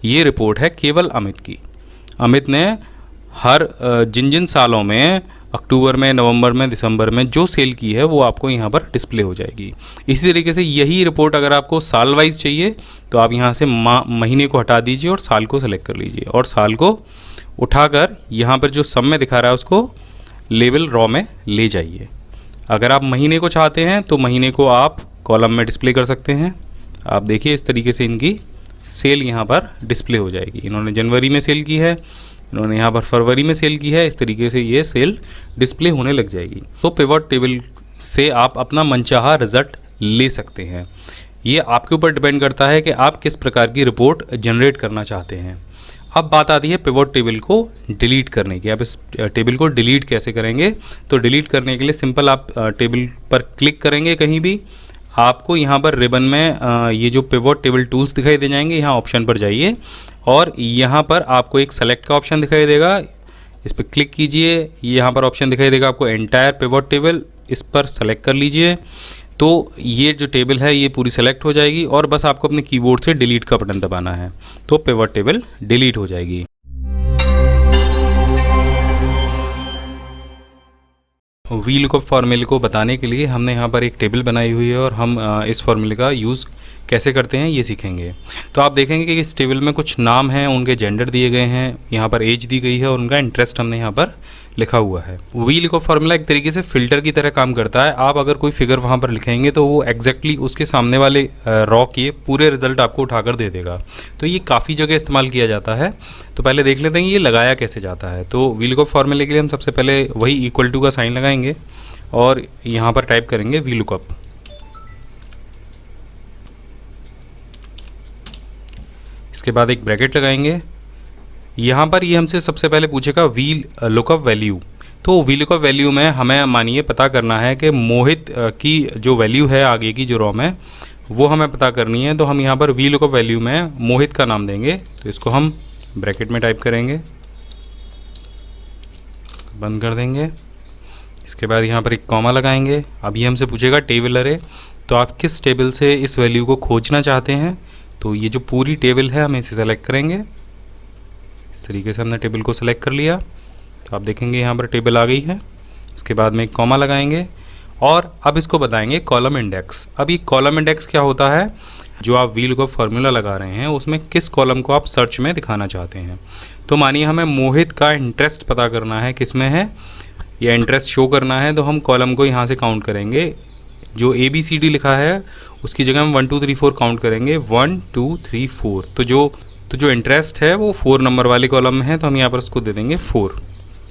ये रिपोर्ट है केवल अमित की। अमित ने हर जिन सालों में अक्टूबर में, नवंबर में, दिसंबर में जो सेल की है वो आपको यहाँ पर डिस्प्ले हो जाएगी। इसी तरीके से यही रिपोर्ट अगर आपको साल वाइज चाहिए तो आप यहाँ से महीने को हटा दीजिए और साल को सेलेक्ट कर लीजिए, और साल को उठाकर यहाँ पर जो सम में दिखा रहा है उसको लेवल रॉ में ले जाइए। अगर आप महीने को चाहते हैं तो महीने को आप कॉलम में डिस्प्ले कर सकते हैं। आप देखिए इस तरीके से इनकी सेल यहाँ पर डिस्प्ले हो जाएगी। इन्होंने जनवरी में सेल की है, इन्होंने यहाँ पर फरवरी में सेल की है, इस तरीके से ये सेल डिस्प्ले होने लग जाएगी। तो पिवट टेबल से आप अपना मनचाहा रिजल्ट ले सकते हैं। ये आपके ऊपर डिपेंड करता है कि आप किस प्रकार की रिपोर्ट जनरेट करना चाहते हैं। अब बात आती है पिवट टेबल को डिलीट करने की। आप इस टेबल को डिलीट कैसे करेंगे? तो डिलीट करने के लिए सिंपल आप टेबल पर क्लिक करेंगे कहीं भी, आपको यहाँ पर रिबन में ये जो पिवट टेबल टूल्स दिखाई दे जाएंगे, यहाँ ऑप्शन पर जाइए और यहाँ पर आपको एक सेलेक्ट का ऑप्शन दिखाई देगा, इस पर क्लिक कीजिए। यहाँ पर ऑप्शन दिखाई देगा आपको एंटायर पिवट टेबल, इस पर सेलेक्ट कर लीजिए। तो ये जो टेबल है ये पूरी सेलेक्ट हो जाएगी और बस आपको अपने कीबोर्ड से डिलीट का बटन दबाना है, तो पिवट टेबल डिलीट हो जाएगी। वीलुकअप फॉर्मूले को बताने के लिए हमने यहाँ पर एक टेबल बनाई हुई है और हम इस फॉर्मूले का यूज़ कैसे करते हैं ये सीखेंगे। तो आप देखेंगे कि इस टेबल में कुछ नाम हैं, उनके जेंडर दिए गए हैं, यहाँ पर एज दी गई है और उनका इंटरेस्ट हमने यहाँ पर लिखा हुआ है। वीलुकअप फॉर्मूला एक तरीके से फ़िल्टर की तरह काम करता है। आप अगर कोई फिगर वहाँ पर लिखेंगे तो वो एग्जैक्टली उसके सामने वाले रॉ के पूरे रिजल्ट आपको उठाकर दे देगा। तो ये काफ़ी जगह इस्तेमाल किया जाता है। तो पहले देख लेते हैं ये लगाया कैसे जाता है। तो वीलुकअप फॉर्मूले के लिए हम सबसे पहले वही इक्वल टू का साइन लगाएंगे और यहाँ पर टाइप करेंगे वीलुकअप। इसके बाद एक ब्रैकेट लगाएंगे। यहाँ पर ये हमसे सबसे पहले पूछेगा वी लुकअप वैल्यू। तो वी लुकअप वैल्यू में हमें मानिए पता करना है कि मोहित की जो वैल्यू है आगे की जो रॉ में वो हमें पता करनी है। तो हम यहाँ पर वी लुकअप वैल्यू में मोहित का नाम देंगे, तो इसको हम ब्रैकेट में टाइप करेंगे, बंद कर देंगे। इसके बाद यहाँ पर एक कॉमा लगाएंगे। अब ये हमसे पूछेगा टेबल अरे, तो आप किस टेबल से इस वैल्यू को खोजना चाहते हैं। तो ये जो पूरी टेबल है हम इसे सेलेक्ट करेंगे। इस तरीके से हमने टेबल को सेलेक्ट कर लिया, तो आप देखेंगे यहाँ पर टेबल आ गई है। इसके बाद में एक कॉमा लगाएंगे और अब इसको बताएंगे कॉलम इंडेक्स। अब ये कॉलम इंडेक्स क्या होता है, जो आप वी लुकअप फार्मूला लगा रहे हैं उसमें किस कॉलम को आप सर्च में दिखाना चाहते हैं। तो मानिए हमें मोहित का इंटरेस्ट पता करना है, किस में है या इंटरेस्ट शो करना है, तो हम कॉलम को यहाँ से काउंट करेंगे। जो ABCD लिखा है उसकी जगह हम 1 2 3 4 काउंट करेंगे, 1 2 3 4। तो जो इंटरेस्ट है वो 4 नंबर वाले कॉलम में है, तो हम यहाँ पर उसको दे देंगे 4,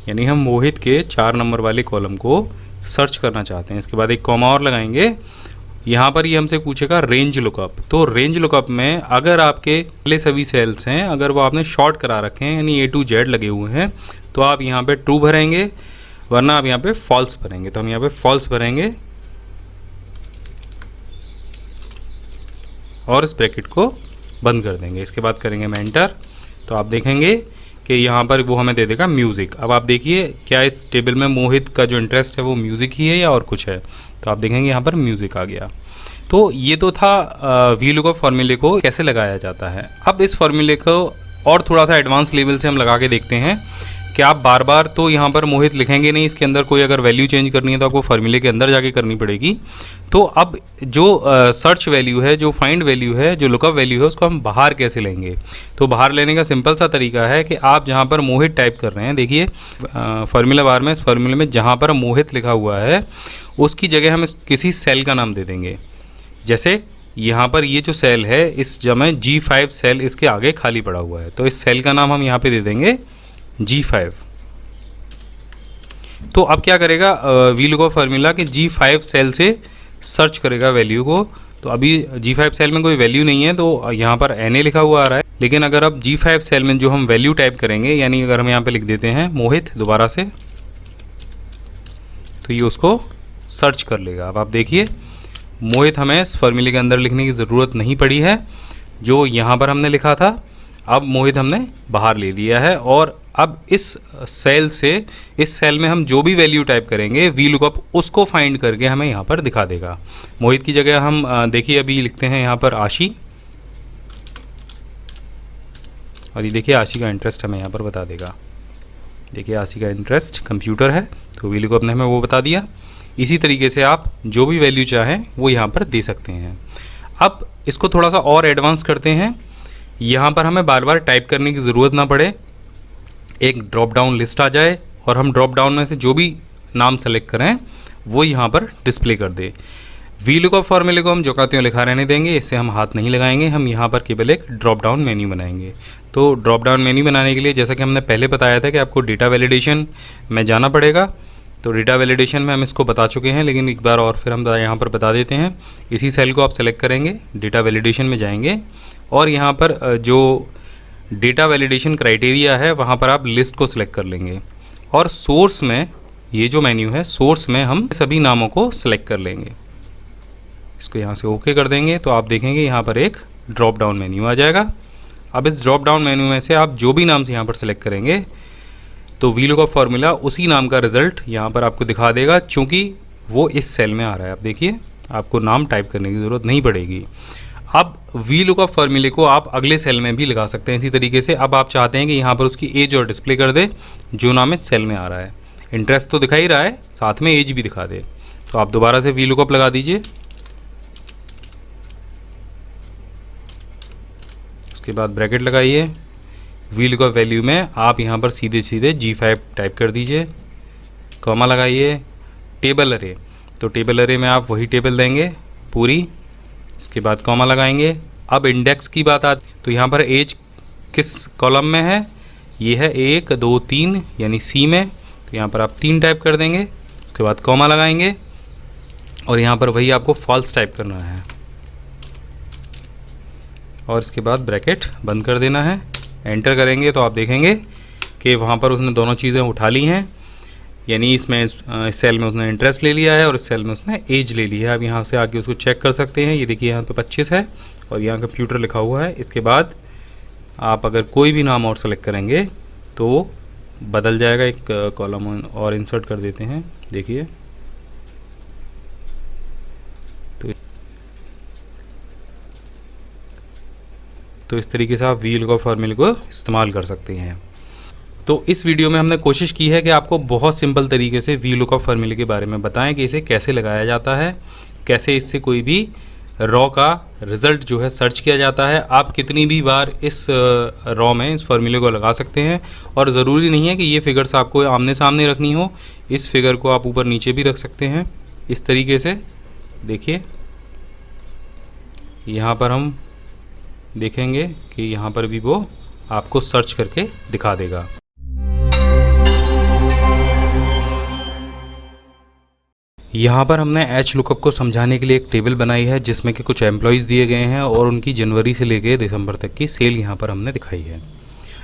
यानी हम मोहित के 4 नंबर वाले कॉलम को सर्च करना चाहते हैं। इसके बाद एक कॉमा और लगाएंगे। यहाँ पर ये हमसे पूछेगा रेंज लुकअप। तो रेंज लुकअप में अगर आपके पहले सभी सेल्स हैं, अगर वो आपने शॉर्ट करा रखे हैं यानी A to Z लगे हुए हैं, तो आप यहाँ पे ट्रू भरेंगे, वरना आप यहाँ पे फॉल्स भरेंगे। तो हम यहाँ पे फॉल्स भरेंगे और इस ब्रैकेट को बंद कर देंगे। इसके बाद करेंगे हम एंटर, तो आप देखेंगे कि यहाँ पर वो हमें दे देगा म्यूज़िक। अब आप देखिए क्या इस टेबल में मोहित का जो इंटरेस्ट है वो म्यूज़िक ही है या और कुछ है, तो आप देखेंगे यहाँ पर म्यूज़िक आ गया। तो ये तो था वी लुकअप फार्मूले को कैसे लगाया जाता है। अब इस फार्मूले को और थोड़ा सा एडवांस लेवल से हम लगा के देखते हैं कि आप बार बार तो यहाँ पर मोहित लिखेंगे नहीं, इसके अंदर कोई अगर वैल्यू चेंज करनी है तो आपको फार्मूले के अंदर जाके करनी पड़ेगी। तो अब जो सर्च वैल्यू है, जो फाइंड वैल्यू है, जो लुकअप वैल्यू है, उसको हम बाहर कैसे लेंगे। तो बाहर लेने का सिंपल सा तरीका है कि आप जहाँ पर मोहित टाइप कर रहे हैं, देखिए फार्मूला बार में, इस फार्मूले में जहाँ पर मोहित लिखा हुआ है उसकी जगह हम किसी सेल का नाम दे देंगे। जैसे यहाँ पर ये जो सेल है इस जगह G5 सेल इसके आगे खाली पड़ा हुआ है, तो इस सेल का नाम हम यहाँ पे दे देंगे G5। तो अब क्या करेगा वी लुकअप फार्मूला कि G5 सेल से सर्च करेगा वैल्यू को। तो अभी G5 सेल में कोई वैल्यू नहीं है, तो यहाँ पर NA लिखा हुआ आ रहा है, लेकिन अगर अब G5 सेल में जो हम वैल्यू टाइप करेंगे, यानी अगर हम यहाँ पे लिख देते हैं मोहित दोबारा से, तो ये उसको सर्च कर लेगा। अब आप देखिए मोहित हमें इस फार्मूले के अंदर लिखने की ज़रूरत नहीं पड़ी है, जो यहाँ पर हमने लिखा था अब मोहित हमने बाहर ले लिया है। और अब इस सेल से, इस सेल में हम जो भी वैल्यू टाइप करेंगे वी लुकअप उसको फाइंड करके हमें यहाँ पर दिखा देगा। मोहित की जगह हम देखिए अभी लिखते हैं यहाँ पर आशी, और ये देखिए आशी का इंटरेस्ट हमें यहाँ पर बता देगा। देखिए आशी का इंटरेस्ट कंप्यूटर है, तो वी लुकअप ने हमें वो बता दिया। इसी तरीके से आप जो भी वैल्यू चाहें वो यहाँ पर दे सकते हैं। अब इसको थोड़ा सा और एडवांस करते हैं, यहाँ पर हमें बार बार टाइप करने की ज़रूरत ना पड़े, एक ड्रॉप डाउन लिस्ट आ जाए और हम ड्रॉप डाउन में से जो भी नाम सेलेक्ट करें वो यहाँ पर डिस्प्ले कर दे। वी लुकअप फार्मूले को हम जो कहते हैं लिखा रहने देंगे, इससे हम हाथ नहीं लगाएंगे। हम यहाँ पर केवल एक ड्रॉप डाउन मेन्यू बनाएंगे। तो ड्रॉप डाउन मेन्यू बनाने के लिए जैसा कि हमने पहले बताया था कि आपको डेटा वैलिडेशन में जाना पड़ेगा, तो डेटा वैलिडेशन में हम इसको बता चुके हैं, लेकिन एक बार और फिर हम यहाँ पर बता देते हैं। इसी सेल को आप सेलेक्ट करेंगे, डेटा वैलिडेशन में जाएंगे और यहाँ पर जो डेटा वैलिडेशन क्राइटेरिया है वहाँ पर आप लिस्ट को सिलेक्ट कर लेंगे और सोर्स में, ये जो मेन्यू है सोर्स में हम सभी नामों को सिलेक्ट कर लेंगे। इसको यहाँ से ओके कर देंगे, तो आप देखेंगे यहाँ पर एक ड्रॉप डाउन मेन्यू आ जाएगा। अब इस ड्रॉप डाउन मेन्यू में से आप जो भी नाम से यहाँ पर सिलेक्ट करेंगे तो वी लुकअप फार्मूला उसी नाम का रिजल्ट यहाँ पर आपको दिखा देगा, चूँकि वो इस सेल में आ रहा है। आप देखिए आपको नाम टाइप करने की ज़रूरत नहीं पड़ेगी। अब वी लुकअप फार्मूले को आप अगले सेल में भी लगा सकते हैं इसी तरीके से। अब आप चाहते हैं कि यहाँ पर उसकी एज और डिस्प्ले कर दे जो नाम इस सेल में आ रहा है। इंटरेस्ट तो दिखा ही रहा है, साथ में एज भी दिखा दे, तो आप दोबारा से वी लुकअप लगा दीजिए। उसके बाद ब्रैकेट लगाइए, वी लुकअप वैल्यू में आप यहाँ पर सीधे सीधे G5 टाइप कर दीजिए, कॉमा लगाइए, टेबल अरे, तो टेबल अरे में आप वही टेबल देंगे पूरी। इसके बाद कॉमा लगाएंगे। अब इंडेक्स की बात आती, तो यहाँ पर एज किस कॉलम में है, ये है 1 2 3 यानी सी में, तो यहाँ पर आप 3 टाइप कर देंगे। उसके बाद कॉमा लगाएंगे और यहाँ पर वही आपको फॉल्स टाइप करना है और इसके बाद ब्रैकेट बंद कर देना है। एंटर करेंगे तो आप देखेंगे कि वहाँ पर उसने दोनों चीज़ें उठा ली हैं। यानी इसमें इस सेल में उसने इंटरेस्ट ले लिया है और इस सेल में उसने एज ले ली है। अब यहाँ से आके उसको चेक कर सकते हैं। ये देखिए यहाँ पे 25 है और यहाँ कंप्यूटर लिखा हुआ है। इसके बाद आप अगर कोई भी नाम और सेलेक्ट करेंगे तो बदल जाएगा। एक कॉलम और इंसर्ट कर देते हैं, देखिए तो इस तरीके से आप VLOOKUP फॉर्मूले को इस्तेमाल कर सकते हैं। तो इस वीडियो में हमने कोशिश की है कि आपको बहुत सिंपल तरीके से VLOOKUP फॉर्मूले के बारे में बताएं कि इसे कैसे लगाया जाता है, कैसे इससे कोई भी रॉ का रिज़ल्ट जो है सर्च किया जाता है। आप कितनी भी बार इस रॉ में इस फॉर्मूले को लगा सकते हैं और ज़रूरी नहीं है कि ये फिगर्स आपको आमने सामने रखनी हो। इस फिगर को आप ऊपर नीचे भी रख सकते हैं इस तरीके से। देखिए यहाँ पर हम देखेंगे कि यहाँ पर भी वो आपको सर्च करके दिखा देगा। यहाँ पर हमने HLOOKUP को समझाने के लिए एक टेबल बनाई है जिसमें कि कुछ एम्प्लॉयज़ दिए गए हैं और उनकी जनवरी से लेकर दिसंबर तक की सेल यहाँ पर हमने दिखाई है।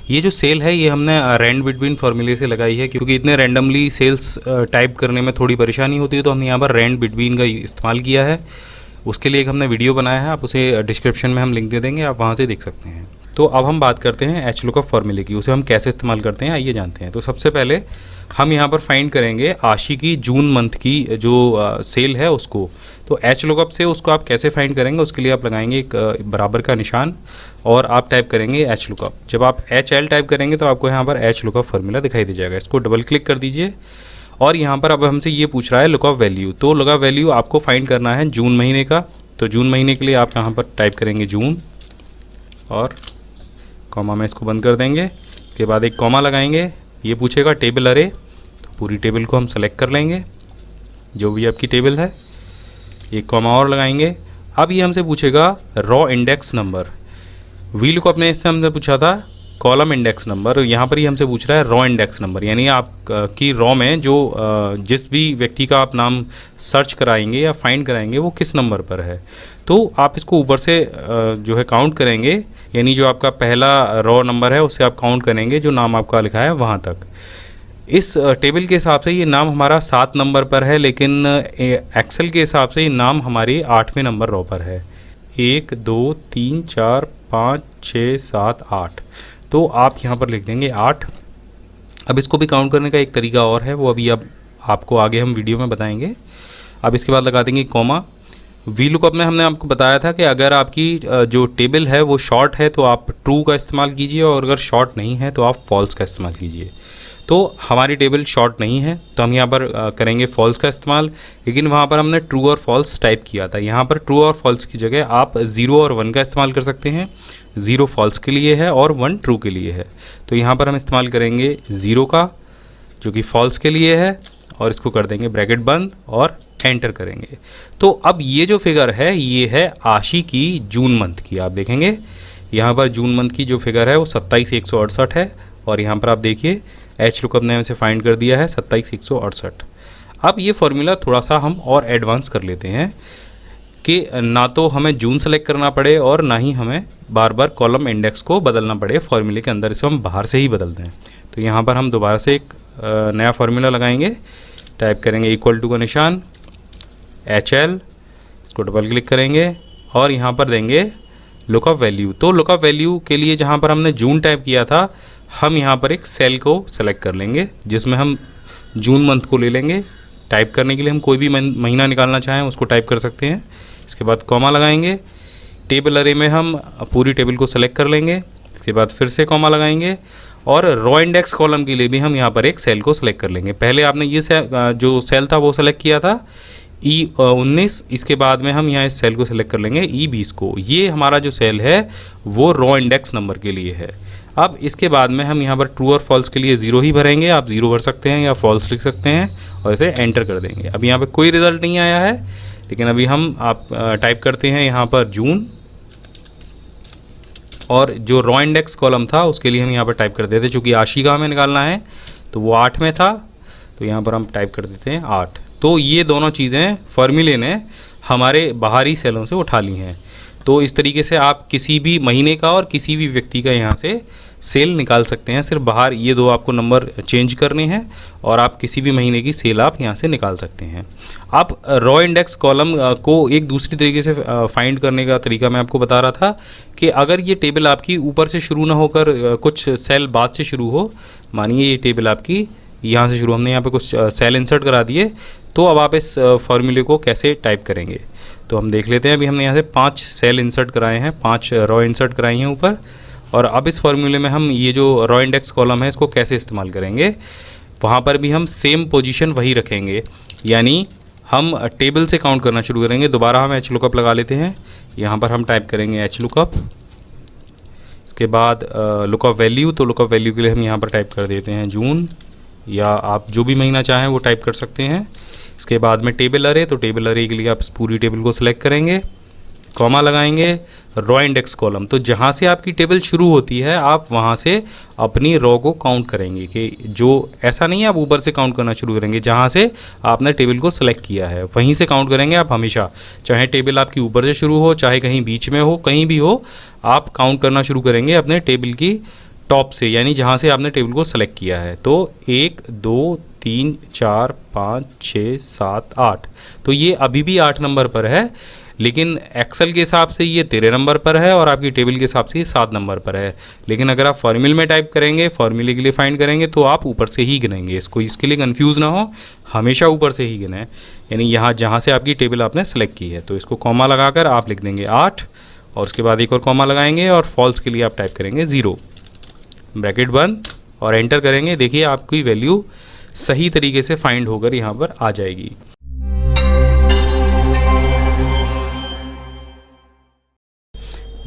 ये जो सेल है ये हमने रैंड बिटवीन फॉर्मूले से लगाई है, क्योंकि इतने रैंडमली सेल्स टाइप करने में थोड़ी परेशानी होती है, तो हमने यहाँ पर रैंड बिटवीन का इस्तेमाल किया है। उसके लिए एक हमने वीडियो बनाया है, आप उसे डिस्क्रिप्शन में हम लिंक दे देंगे, आप वहाँ से देख सकते हैं। तो अब हम बात करते हैं HLOOKUP फॉर्मूले की, उसे हम कैसे इस्तेमाल करते हैं आइए जानते हैं। तो सबसे पहले हम यहाँ पर फाइंड करेंगे आशी की जून मंथ की जो सेल है उसको। तो HLOOKUP से उसको आप कैसे फाइंड करेंगे, उसके लिए आप लगाएंगे एक बराबर का निशान और आप टाइप करेंगे HLOOKUP। जब आप HL टाइप करेंगे तो आपको यहाँ पर HLOOKUP फॉर्मूला दिखाई दे जाएगा। इसको डबल क्लिक कर दीजिए और यहाँ पर अब हमसे ये पूछ रहा है लुकअप वैल्यू। तो लुकअप वैल्यू आपको फाइंड करना है जून महीने का। तो जून महीने के लिए आप यहाँ पर टाइप करेंगे जून और कॉमा में इसको बंद कर देंगे। इसके बाद एक कॉमा लगाएंगे, ये पूछेगा टेबल अरे, तो पूरी टेबल को हम सेलेक्ट कर लेंगे जो भी आपकी टेबल है। एक कॉमा और लगाएंगे। अब ये हमसे पूछेगा रॉ इंडेक्स नंबर। VLOOKUP ने इससे हमसे पूछा था कॉलम इंडेक्स नंबर, यहाँ पर ही हमसे पूछ रहा है रॉ इंडेक्स नंबर, यानी आप की रॉ में जो जिस भी व्यक्ति का आप नाम सर्च कराएंगे या फाइंड कराएंगे वो किस नंबर पर है। तो आप इसको ऊपर से जो है काउंट करेंगे, यानी जो आपका पहला रॉ नंबर है उससे आप काउंट करेंगे जो नाम आपका लिखा है वहाँ तक। इस टेबल के हिसाब से ये नाम हमारा 7 नंबर पर है, लेकिन एक्सेल के हिसाब से ये नाम हमारे 8वें नंबर रॉ पर है। 1 2 3 4 5 6 7 8, तो आप यहाँ पर लिख देंगे 8। अब इसको भी काउंट करने का एक तरीका और है, वो अभी अब आपको आगे हम वीडियो में बताएंगे। अब इसके बाद लगा देंगे कॉमा। VLOOKUP में हमने आपको बताया था कि अगर आपकी जो टेबल है वो शॉर्ट है तो आप ट्रू का इस्तेमाल कीजिए और अगर शॉर्ट नहीं है तो आप फॉल्स का इस्तेमाल कीजिए। तो हमारी टेबल शॉर्ट नहीं है तो हम यहाँ पर करेंगे फॉल्स का इस्तेमाल, लेकिन वहाँ पर हमने ट्रू और फॉल्स टाइप किया था। यहाँ पर ट्रू और फॉल्स की जगह आप 0 और 1 का इस्तेमाल कर सकते हैं। 0 फॉल्स के लिए है और 1 ट्रू के लिए है। तो यहाँ पर हम इस्तेमाल करेंगे 0 का जो कि फॉल्स के लिए है और इसको कर देंगे ब्रैकेट बंद और एंटर करेंगे। तो अब ये जो फिगर है ये है आशी की जून मंथ की। आप देखेंगे यहाँ पर जून मंथ की जो फिगर है वो 27,168 है और यहाँ पर आप देखिए HLOOKUP ने इसे फाइंड कर दिया है 27,168। अब ये फॉर्मूला थोड़ा सा हम और एडवांस कर लेते हैं कि ना तो हमें जून सेलेक्ट करना पड़े और ना ही हमें बार बार कॉलम इंडेक्स को बदलना पड़े फॉर्मूले के अंदर, इसे हम बाहर से ही बदल दें। तो यहाँ पर हम दोबारा से एक नया फार्मूला लगाएंगे, टाइप करेंगे इक्वल टू का निशान HL, इसको डबल क्लिक करेंगे और यहाँ पर देंगे लुकअप वैल्यू। तो लुकअप वैल्यू के लिए जहाँ पर हमने जून टाइप किया था हम यहाँ पर एक सेल को सेलेक्ट कर लेंगे जिसमें हम जून मंथ को ले लेंगे। टाइप करने के लिए हम कोई भी महीना निकालना चाहें उसको टाइप कर सकते हैं। इसके बाद कॉमा लगाएंगे। टेबल अरे में हम पूरी टेबल को सेलेक्ट कर लेंगे। इसके बाद फिर से कॉमा लगाएंगे और रॉ इंडेक्स कॉलम के लिए भी हम यहाँ पर एक सेल को सेलेक्ट कर लेंगे। पहले आपने ये जो सेल था वो सेलेक्ट किया था E19, इसके बाद में हम यहाँ इस सेल को सेलेक्ट कर लेंगे E20 को। ये हमारा जो सेल है वो रॉ इंडेक्स नंबर के लिए है। अब इसके बाद में हम यहाँ पर ट्रू और फॉल्स के लिए 0 ही भरेंगे। आप 0 भर सकते हैं या फॉल्स लिख सकते हैं और इसे एंटर कर देंगे। अब यहाँ पर कोई रिज़ल्ट नहीं आया है, लेकिन अभी हम टाइप करते हैं यहाँ पर जून और जो रॉ इंडेक्स कॉलम था उसके लिए हम यहाँ पर टाइप कर देते हैं, चूँकि आशी का हमें निकालना है तो वो 8 में था, तो यहाँ पर हम टाइप कर देते हैं 8। तो ये दोनों चीज़ें फॉर्मूले ने हमारे बाहरी सेलों से उठा ली हैं। तो इस तरीके से आप किसी भी महीने का और किसी भी व्यक्ति का यहाँ से सेल निकाल सकते हैं। सिर्फ बाहर ये 2 आपको नंबर चेंज करने हैं और आप किसी भी महीने की सेल आप यहाँ से निकाल सकते हैं। आप रॉ इंडेक्स कॉलम को एक दूसरी तरीके से फाइंड करने का तरीका मैं आपको बता रहा था कि अगर ये टेबल आपकी ऊपर से शुरू ना होकर कुछ सेल बाद से शुरू हो, मानिए ये टेबल आपकी यहाँ से शुरू, हमने यहाँ पे कुछ सेल इंसर्ट करा दिए, तो अब आप इस फॉर्मूले को कैसे टाइप करेंगे तो हम देख लेते हैं। अभी हमने यहाँ से 5 सेल इंसर्ट कराए हैं, 5 रॉ इंसर्ट कराई हैं ऊपर, और अब इस फॉर्मूले में हम ये जो रॉ इंडेक्स कॉलम है इसको कैसे इस्तेमाल करेंगे। वहाँ पर भी हम सेम पोजीशन वही रखेंगे, यानी हम टेबल से काउंट करना शुरू करेंगे। दोबारा हम एच लुकअप लगा लेते हैं। यहाँ पर हम टाइप करेंगे एच लुकअप, इसके बाद लुकअप वैल्यू, तो लुकअप वैल्यू के लिए हम यहाँ पर टाइप कर देते हैं जून, या आप जो भी महीना चाहें वो टाइप कर सकते हैं। इसके बाद में टेबल अरे, तो टेबल अरे के लिए आप पूरी टेबल को सिलेक्ट करेंगे, कॉमा लगाएंगे, रॉ इंडेक्स कॉलम, तो जहाँ से आपकी टेबल शुरू होती है आप वहाँ से अपनी रॉ को काउंट करेंगे, कि जो ऐसा नहीं है आप ऊपर से काउंट करना शुरू करेंगे, जहाँ से आपने टेबल को सिलेक्ट किया है वहीं से काउंट करेंगे आप हमेशा। चाहे टेबल आपकी ऊपर से शुरू हो, चाहे कहीं बीच में हो, कहीं भी हो, आप काउंट करना शुरू करेंगे अपने टेबल की टॉप से, यानी जहाँ से आपने टेबल को सेलेक्ट किया है। तो 1 2 3 4 5 6 7 8, तो ये अभी भी 8 नंबर पर है, लेकिन एक्सेल के हिसाब से ये 13 नंबर पर है और आपकी टेबल के हिसाब से ये 7 नंबर पर है। लेकिन अगर आप फॉर्मूले में टाइप करेंगे, फॉर्मूले के लिए फाइंड करेंगे, तो आप ऊपर से ही गिनेंगे इसको, इसके लिए कंफ्यूज ना हो, हमेशा ऊपर से ही गिने, यानी यहाँ जहाँ से आपकी टेबल आपने सेलेक्ट की है। तो इसको कॉमा लगाकर आप लिख देंगे 8, और उसके बाद एक और कॉमा लगाएंगे, और फॉल्स के लिए आप टाइप करेंगे 0, ब्रैकेट बंद, और एंटर करेंगे। देखिए आपकी वैल्यू सही तरीके से फाइंड होकर यहाँ पर आ जाएगी।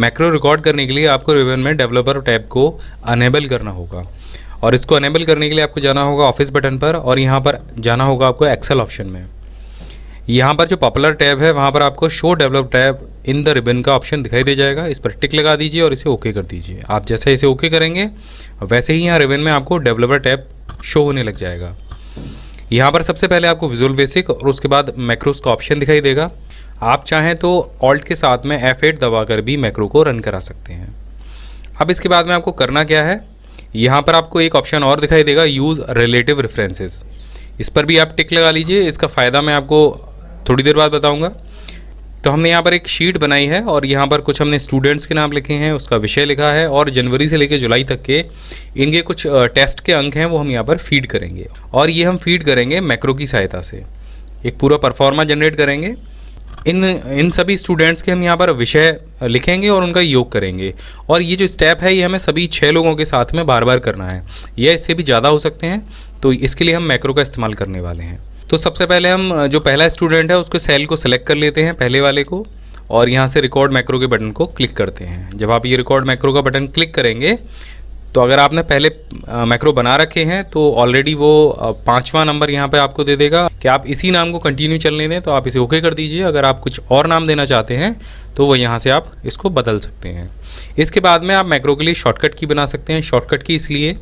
मैक्रो रिकॉर्ड करने के लिए आपको रिबन में डेवलपर टैब को अनेबल करना होगा, और इसको अनेबल करने के लिए आपको जाना होगा ऑफिस बटन पर, और यहाँ पर जाना होगा आपको एक्सेल ऑप्शन में। यहाँ पर जो पॉपुलर टैब है वहाँ पर आपको show develop tab in the ribbon का ऑप्शन दिखाई दे जाएगा, इस पर टिक लगा दीजिए और इसे ओके कर दीजिए। आप जैसे इसे ओके करेंगे वैसे ही यहाँ रिबन में आपको डेवलपर टैब शो होने लग जाएगा। यहाँ पर सबसे पहले आपको विजुअल बेसिक और उसके बाद मैक्रोस का ऑप्शन दिखाई देगा। आप चाहें तो ऑल्ट के साथ में F8 दबाकर भी मैक्रो को रन करा सकते हैं। अब इसके बाद में आपको करना क्या है, यहाँ पर आपको एक ऑप्शन और दिखाई देगा, यूज़ रिलेटिव रेफरेंसेस, इस पर भी आप टिक लगा लीजिए। इसका फ़ायदा मैं आपको थोड़ी देर बाद बताऊँगा। तो हमने यहाँ पर एक शीट बनाई है और यहाँ पर कुछ हमने स्टूडेंट्स के नाम लिखे हैं, उसका विषय लिखा है, और जनवरी से लेकर जुलाई तक के इनके कुछ टेस्ट के अंक हैं वो हम यहाँ पर फीड करेंगे, और ये हम फीड करेंगे मैक्रो की सहायता से। एक पूरा परफॉर्मा जनरेट करेंगे। इन सभी स्टूडेंट्स के हम यहाँ पर विषय लिखेंगे और उनका योग करेंगे, और ये जो स्टेप है ये हमें सभी 6 लोगों के साथ में बार बार करना है, या इससे भी ज़्यादा हो सकते हैं। तो इसके लिए हम मैक्रो का इस्तेमाल करने वाले हैं। तो सबसे पहले हम जो पहला स्टूडेंट है उसको सेल को सेलेक्ट कर लेते हैं, पहले वाले को, और यहाँ से रिकॉर्ड मैक्रो के बटन को क्लिक करते हैं। जब आप ये रिकॉर्ड मैक्रो का बटन क्लिक करेंगे तो अगर आपने पहले मैक्रो बना रखे हैं तो ऑलरेडी वो 5वां नंबर यहाँ पे आपको दे देगा कि आप इसी नाम को कंटिन्यू चलने दें, तो आप इसे ओके कर दीजिए। अगर आप कुछ और नाम देना चाहते हैं तो वो यहाँ से आप इसको बदल सकते हैं। इसके बाद में आप मैक्रो के लिए शॉर्टकट की बना सकते हैं। शॉर्टकट की इसलिए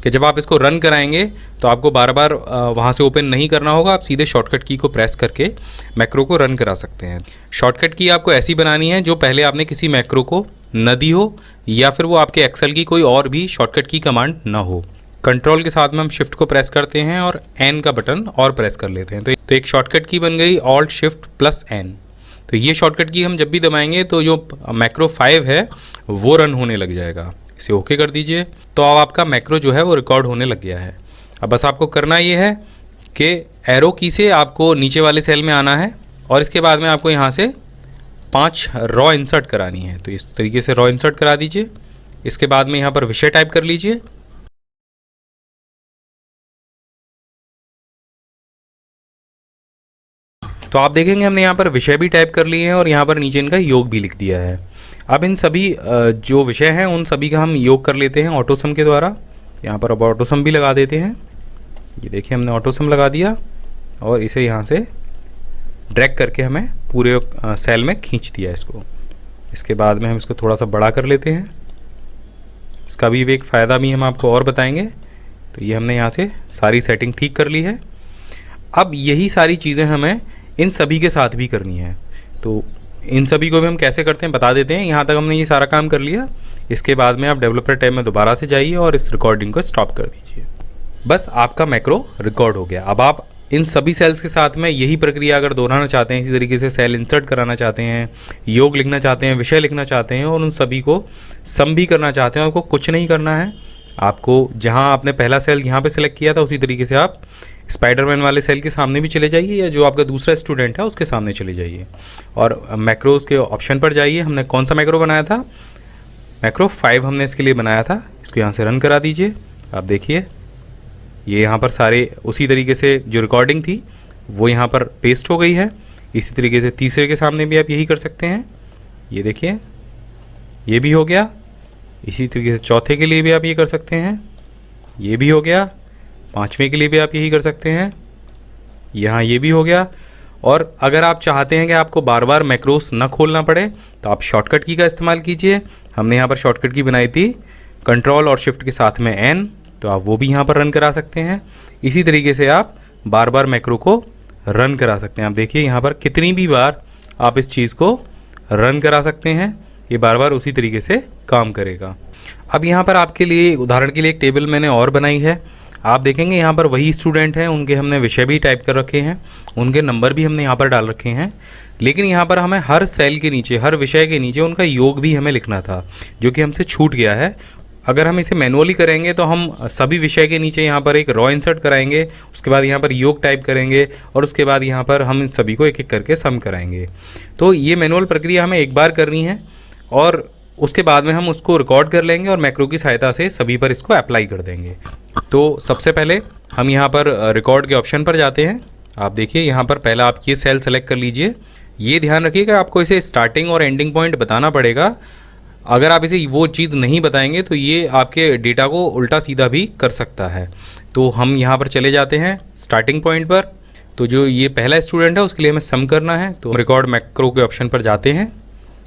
कि जब आप इसको रन कराएंगे तो आपको बार बार वहाँ से ओपन नहीं करना होगा, आप सीधे शॉर्टकट की को प्रेस करके मैक्रो को रन करा सकते हैं। शॉर्टकट की आपको ऐसी बनानी है जो पहले आपने किसी मैक्रो को न दी हो, या फिर वो आपके एक्सेल की कोई और भी शॉर्टकट की कमांड ना हो। कंट्रोल के साथ में हम शिफ्ट को प्रेस करते हैं और एन का बटन और प्रेस कर लेते हैं, तो एक शॉर्टकट की बन गई ऑल्ट शिफ्ट प्लस एन। तो ये शॉर्टकट की हम जब भी दबाएंगे तो जो मैक्रो 5 है वो रन होने लग जाएगा। इसे ओके कर दीजिए। तो अब आपका मैक्रो जो है वो रिकॉर्ड होने लग गया है। अब बस आपको करना ये है कि एरो की से आपको नीचे वाले सेल में आना है, और इसके बाद में आपको यहाँ से 5 रॉ इंसर्ट करानी है। तो इस तरीके से रॉ इंसर्ट करा दीजिए। इसके बाद में यहाँ पर विषय टाइप कर लीजिए। तो आप देखेंगे हमने यहाँ पर विषय भी टाइप कर लिए हैं और यहाँ पर नीचे इनका योग भी लिख दिया है। अब इन सभी जो विषय हैं उन सभी का हम योग कर लेते हैं ऑटोसम के द्वारा। यहाँ पर अब ऑटोसम भी लगा देते हैं। ये देखिए हमने ऑटोसम लगा दिया और इसे यहाँ से ड्रैग करके हमें पूरे सेल में खींच दिया इसको। इसके बाद में हम इसको थोड़ा सा बड़ा कर लेते हैं। इसका भी एक फ़ायदा भी हम आपको और बताएंगे। तो ये हमने यहाँ से सारी सेटिंग ठीक कर ली है। अब यही सारी चीज़ें हमें इन सभी के साथ भी करनी है। तो इन सभी को भी हम कैसे करते हैं बता देते हैं। यहाँ तक हमने ये सारा काम कर लिया। इसके बाद में आप डेवलपर टैब में दोबारा से जाइए और इस रिकॉर्डिंग को स्टॉप कर दीजिए। बस आपका मैक्रो रिकॉर्ड हो गया। अब आप इन सभी सेल्स के साथ में यही प्रक्रिया अगर दोहराना चाहते हैं, इसी तरीके से सेल इंसर्ट कराना चाहते हैं, योग लिखना चाहते हैं, विषय लिखना चाहते हैं और उन सभी को सम भी करना चाहते हैं, आपको कुछ नहीं करना है। आपको जहां आपने पहला सेल यहाँ पे सिलेक्ट किया था उसी तरीके से आप स्पाइडरमैन वाले सेल के सामने भी चले जाइए या जो आपका दूसरा स्टूडेंट है उसके सामने चले जाइए और मैक्रोज के ऑप्शन पर जाइए। हमने कौन सा मैक्रो बनाया था? मैक्रो 5 हमने इसके लिए बनाया था। इसको यहाँ से रन करा दीजिए। आप देखिए ये यहाँ पर सारे उसी तरीके से जो रिकॉर्डिंग थी वो यहाँ पर पेस्ट हो गई है। इसी तरीके से तीसरे के सामने भी आप यही कर सकते हैं। ये देखिए ये भी हो गया। इसी तरीके से चौथे के लिए भी आप ये कर सकते हैं, ये भी हो गया। पांचवें के लिए भी आप यही कर सकते हैं, यहाँ ये भी हो गया। और अगर आप चाहते हैं कि आपको बार बार मैक्रोस ना खोलना पड़े तो आप शॉर्टकट की का इस्तेमाल कीजिए। हमने यहाँ पर शॉर्टकट की बनाई थी कंट्रोल और शिफ्ट के साथ में N, तो आप वो भी यहाँ पर रन करा सकते हैं। इसी तरीके से आप बार बार मैक्रो को रन करा सकते हैं। आप देखिए यहाँ पर कितनी भी बार आप इस चीज़ को रन करा सकते हैं, ये बार बार उसी तरीके से काम करेगा। अब यहाँ पर आपके लिए उदाहरण के लिए एक टेबल मैंने और बनाई है। आप देखेंगे यहाँ पर वही स्टूडेंट हैं, उनके हमने विषय भी टाइप कर रखे हैं, उनके नंबर भी हमने यहाँ पर डाल रखे हैं। लेकिन यहाँ पर हमें हर सेल के नीचे, हर विषय के नीचे उनका योग भी हमें लिखना था, जो कि हमसे छूट गया है। अगर हम इसे मैनुअली करेंगे तो हम सभी विषय के नीचे यहाँ पर एक रॉ इंसर्ट कराएंगे, उसके बाद यहाँ पर योग टाइप करेंगे और उसके बाद यहाँ पर हम इन सभी को एक एक करके सम कराएंगे। तो ये मैनुअल प्रक्रिया हमें एक बार करनी है और उसके बाद में हम उसको रिकॉर्ड कर लेंगे और मैक्रो की सहायता से सभी पर इसको अप्लाई कर देंगे। तो सबसे पहले हम यहाँ पर रिकॉर्ड के ऑप्शन पर जाते हैं। आप देखिए यहाँ पर पहला आप ये सेल सेलेक्ट कर लीजिए। ये ध्यान रखिएगा आपको इसे स्टार्टिंग और एंडिंग पॉइंट बताना पड़ेगा। अगर आप इसे वो चीज़ नहीं बताएंगे तो ये आपके डेटा को उल्टा सीधा भी कर सकता है। तो हम यहाँ पर चले जाते हैं स्टार्टिंग पॉइंट पर। तो जो ये पहला स्टूडेंट है उसके लिए हमें सम करना है, तो रिकॉर्ड मैक्रो के ऑप्शन पर जाते हैं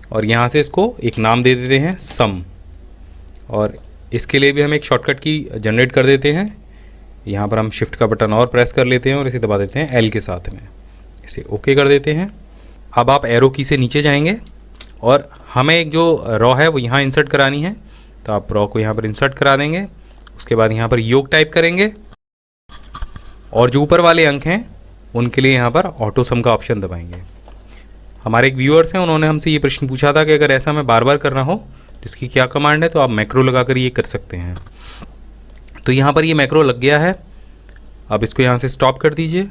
और यहाँ से इसको एक नाम दे देते हैं सम, और इसके लिए भी हम एक शॉर्टकट की जनरेट कर देते हैं। यहाँ पर हम शिफ्ट का बटन और प्रेस कर लेते हैं और इसे दबा देते हैं L के साथ में, इसे ओके कर देते हैं। अब आप एरो की से नीचे जाएंगे और हमें एक जो रॉ है वो यहाँ इंसर्ट करानी है, तो आप रॉ को यहाँ पर इंसर्ट करा देंगे। उसके बाद यहाँ पर योग टाइप करेंगे और जो ऊपर वाले अंक हैं उनके लिए यहाँ पर ऑटो सम का ऑप्शन दबाएंगे। हमारे एक व्यूअर्स हैं, उन्होंने हमसे ये प्रश्न पूछा था कि अगर ऐसा हमें बार बार करना हो तो इसकी क्या कमांड है, तो आप मैक्रो लगाकर ये कर सकते हैं। तो यहाँ पर ये मैक्रो लग गया है। अब इसको यहाँ से स्टॉप कर दीजिए।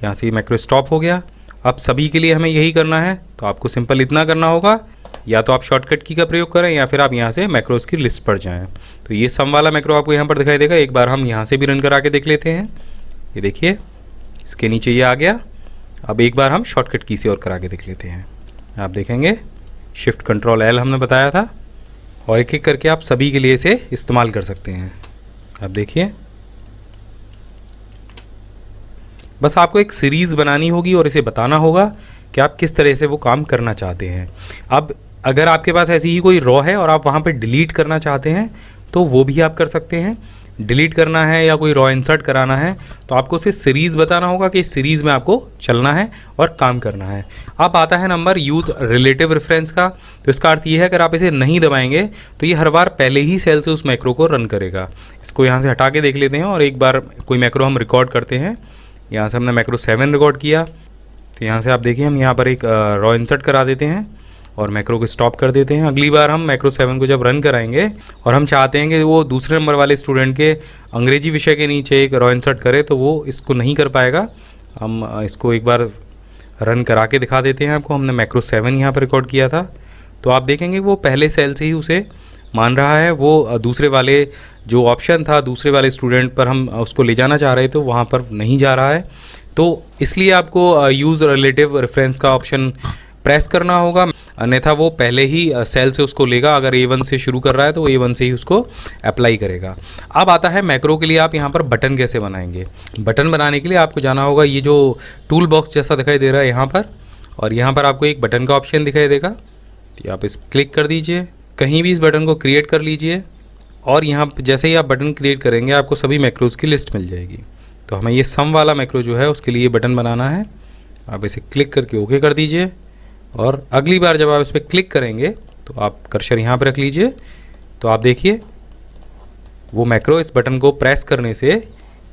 यहाँ से ये मैक्रो स्टॉप हो गया। अब सभी के लिए हमें यही करना है, तो आपको सिंपल इतना करना होगा, या तो आप शॉर्टकट की का प्रयोग करें या फिर आप यहाँ से मैक्रोज की लिस्ट पर जाएं। तो ये सम वाला मैक्रो आपको यहाँ पर दिखाई देगा। एक बार हम यहाँ से भी रन करा के देख लेते हैं। ये देखिए इसके नीचे ये आ गया। अब एक बार हम शॉर्टकट की से और करा के देख लेते हैं। आप देखेंगे शिफ्ट कंट्रोल L हमने बताया था, और एक एक करके आप सभी के लिए इसे इस्तेमाल कर सकते हैं। आप देखिए बस आपको एक सीरीज़ बनानी होगी और इसे बताना होगा कि आप किस तरह से वो काम करना चाहते हैं। अब अगर आपके पास ऐसी ही कोई रॉ है और आप वहाँ पे डिलीट करना चाहते हैं तो वो भी आप कर सकते हैं। डिलीट करना है या कोई रॉ इंसर्ट कराना है तो आपको उसे सीरीज़ बताना होगा कि इस सीरीज़ में आपको चलना है और काम करना है। अब आता है नंबर यूज़ रिलेटिव रेफरेंस का। तो इसका अर्थ ये है अगर आप इसे नहीं दबाएंगे तो ये हर बार पहले ही सेल से उस मैक्रो को रन करेगा। इसको यहाँ से हटा के देख लेते हैं और एक बार कोई मैक्रो हम रिकॉर्ड करते हैं। यहाँ से हमने मैक्रो 7 रिकॉर्ड किया, तो यहाँ से आप देखिए हम यहाँ पर एक रॉ इंसर्ट करा देते हैं और मैक्रो को स्टॉप कर देते हैं। अगली बार हम मैक्रो 7 को जब रन कराएंगे और हम चाहते हैं कि वो दूसरे नंबर वाले स्टूडेंट के अंग्रेजी विषय के नीचे एक रॉ इंसर्ट करे, तो वो इसको नहीं कर पाएगा। हम इसको एक बार रन करा के दिखा देते हैं आपको। हमने मैक्रो 7 यहाँ पर रिकॉर्ड किया था, तो आप देखेंगे वो पहले सेल से ही उसे मान रहा है। वो दूसरे वाले जो ऑप्शन था दूसरे वाले स्टूडेंट पर हम उसको ले जाना चाह रहे थे, वहाँ पर नहीं जा रहा है। तो इसलिए आपको यूज़ रिलेटिव रेफरेंस का ऑप्शन प्रेस करना होगा, अन्यथा वो पहले ही सेल से उसको लेगा। अगर A1 से शुरू कर रहा है तो A1 से ही उसको अप्लाई करेगा। अब आता है मैक्रो के लिए आप यहाँ पर बटन कैसे बनाएंगे। बटन बनाने के लिए आपको जाना होगा, ये जो टूल बॉक्स जैसा दिखाई दे रहा है यहाँ पर, और यहाँ पर आपको एक बटन का ऑप्शन दिखाई देगा, तो आप इस क्लिक कर दीजिए। कहीं भी इस बटन को क्रिएट कर लीजिए और यहाँ जैसे ही आप बटन क्रिएट करेंगे आपको सभी मैक्रोज़ की लिस्ट मिल जाएगी। तो हमें ये सम वाला मैक्रो जो है उसके लिए बटन बनाना है। आप इसे क्लिक करके ओके कर दीजिए, और अगली बार जब आप इस पर क्लिक करेंगे तो आप कर्सर यहाँ पर रख लीजिए, तो आप देखिए वो मैक्रो इस बटन को प्रेस करने से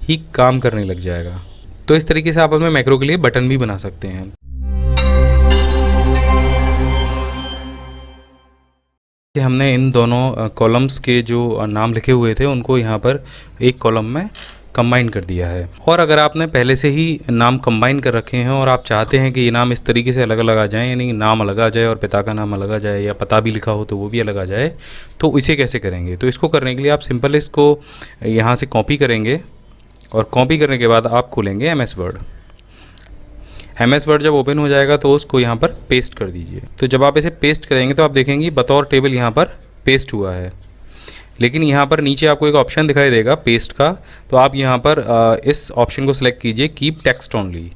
ही काम करने लग जाएगा। तो इस तरीके से आप अपने मैक्रो के लिए बटन भी बना सकते हैं। हमने इन दोनों कॉलम्स के जो नाम लिखे हुए थे उनको यहाँ पर एक कॉलम में कंबाइन कर दिया है। और अगर आपने पहले से ही नाम कंबाइन कर रखे हैं और आप चाहते हैं कि ये नाम इस तरीके से अलग अलग आ जाएं, यानी नाम अलग आ जाए और पिता का नाम अलग आ जाए, या पता भी लिखा हो तो वो भी अलग आ जाए, तो इसे कैसे करेंगे? तो इसको करने के लिए आप सिंपल इसको यहाँ से कॉपी करेंगे और कॉपी करने के बाद आप खोलेंगे MS वर्ड। MS वर्ड जब ओपन हो जाएगा तो उसको यहाँ पर पेस्ट कर दीजिए। तो जब आप इसे पेस्ट करेंगे तो आप देखेंगे बतौर टेबल यहाँ पर पेस्ट हुआ है, लेकिन यहाँ पर नीचे आपको एक ऑप्शन दिखाई देगा पेस्ट का, तो आप यहाँ पर इस ऑप्शन को सिलेक्ट कीजिए, कीप टेक्स्ट ओनली।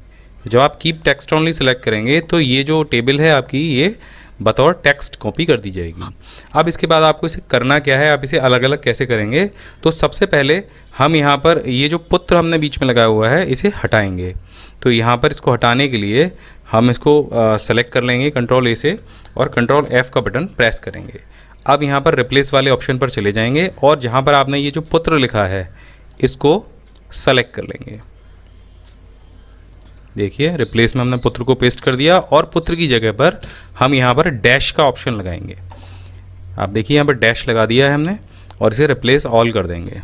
जब आप कीप टेक्स्ट ओनली सेलेक्ट करेंगे तो ये जो टेबल है आपकी ये बतौर टेक्स्ट कॉपी कर दी जाएगी। अब इसके बाद आपको इसे करना क्या है, आप इसे अलग अलग कैसे करेंगे? तो सबसे पहले हम यहाँ पर ये जो पुत्र हमने बीच में लगाया हुआ है इसे हटाएंगे। तो यहाँ पर इसको हटाने के लिए हम इसको सेलेक्ट कर लेंगे कंट्रोल A से और कंट्रोल F का बटन प्रेस करेंगे। अब यहाँ पर रिप्लेस वाले ऑप्शन पर चले जाएंगे और जहाँ पर आपने ये जो पुत्र लिखा है इसको सेलेक्ट कर लेंगे। देखिए रिप्लेस में हमने पुत्र को पेस्ट कर दिया और पुत्र की जगह पर हम यहाँ पर डैश का ऑप्शन लगाएंगे। आप देखिए यहाँ पर डैश लगा दिया है हमने और इसे रिप्लेस ऑल कर देंगे।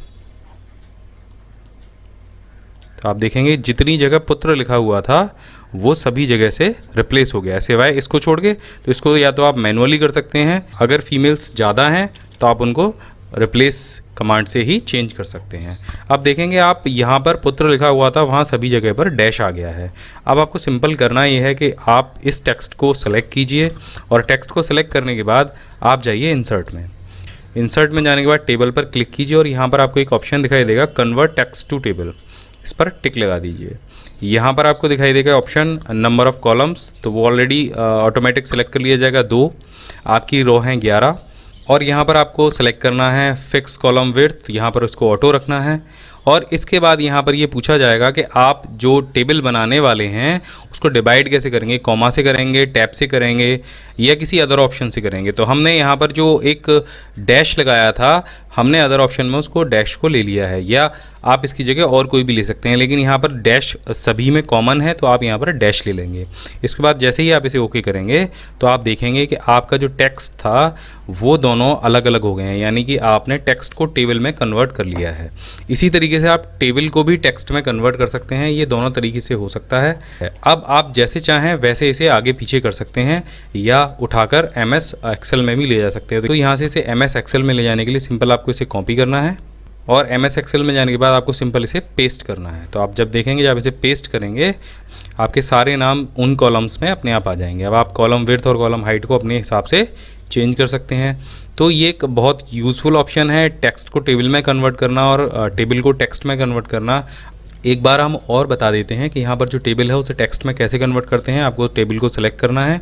तो आप देखेंगे जितनी जगह पुत्र लिखा हुआ था वो सभी जगह से रिप्लेस हो गया, सिवाय इसको छोड़ के। तो इसको या तो आप मैनुअली कर सकते हैं, अगर फीमेल्स ज़्यादा हैं तो आप उनको रिप्लेस कमांड से ही चेंज कर सकते हैं। अब देखेंगे आप यहाँ पर पुत्र लिखा हुआ था वहाँ सभी जगह पर डैश आ गया है। अब आपको सिंपल करना ये है कि आप इस टेक्स्ट को सेलेक्ट कीजिए और टेक्स्ट को सेलेक्ट करने के बाद आप जाइए इंसर्ट में। इंसर्ट में जाने के बाद टेबल पर क्लिक कीजिए और यहाँ पर आपको एक ऑप्शन दिखाई देगा कन्वर्ट टेक्स्ट टू टेबल, इस पर टिक लगा दीजिए। यहाँ पर आपको दिखाई देगा ऑप्शन नंबर ऑफ़ कॉलम्स, तो वो ऑलरेडी ऑटोमेटिक सेलेक्ट कर लिया जाएगा 2। आपकी रो हैं 11 और यहाँ पर आपको सेलेक्ट करना है फिक्स कॉलम विड्थ, यहाँ पर उसको ऑटो रखना है। और इसके बाद यहाँ पर ये पूछा जाएगा कि आप जो टेबल बनाने वाले हैं उसको डिवाइड कैसे करेंगे, कॉमा से करेंगे, टैब से करेंगे या किसी अदर ऑप्शन से करेंगे। तो हमने यहाँ पर जो एक डैश लगाया था हमने अदर ऑप्शन में उसको डैश को ले लिया है, या आप इसकी जगह और कोई भी ले सकते हैं, लेकिन यहाँ पर डैश सभी में कॉमन है तो आप यहाँ पर डैश ले लेंगे। इसके बाद जैसे ही आप इसे ओके करेंगे तो आप देखेंगे कि आपका जो टेक्स्ट था वो दोनों अलग अलग हो गए हैं, यानी कि आपने टेक्स्ट को टेबल में कन्वर्ट कर लिया है। इसी तरीके से आप टेबल को भी टेक्स्ट में कन्वर्ट कर सकते हैं, ये दोनों तरीके से हो सकता है। अब आप जैसे चाहें वैसे इसे आगे पीछे कर सकते हैं या उठाकर MS एक्सेल में भी ले जा सकते हैं। तो यहाँ से इसे MS एक्सेल में ले जाने के लिए सिंपल आपको इसे कॉपी करना है और MS एक्सेल में जाने के बाद आपको सिंपल इसे पेस्ट करना है। तो आप जब देखेंगे जब इसे पेस्ट करेंगे आपके सारे नाम उन कॉलम्स में अपने आप आ जाएंगे। अब आप कॉलम विड्थ और कॉलम हाइट को अपने हिसाब से चेंज कर सकते हैं। तो ये एक बहुत यूज़फुल ऑप्शन है टेक्स्ट को टेबल में कन्वर्ट करना और टेबल को टेक्स्ट में कन्वर्ट करना। एक बार हम और बता देते हैं कि यहाँ पर जो टेबल है उसे टेक्स्ट में कैसे कन्वर्ट करते हैं। आपको टेबल को सेलेक्ट करना है,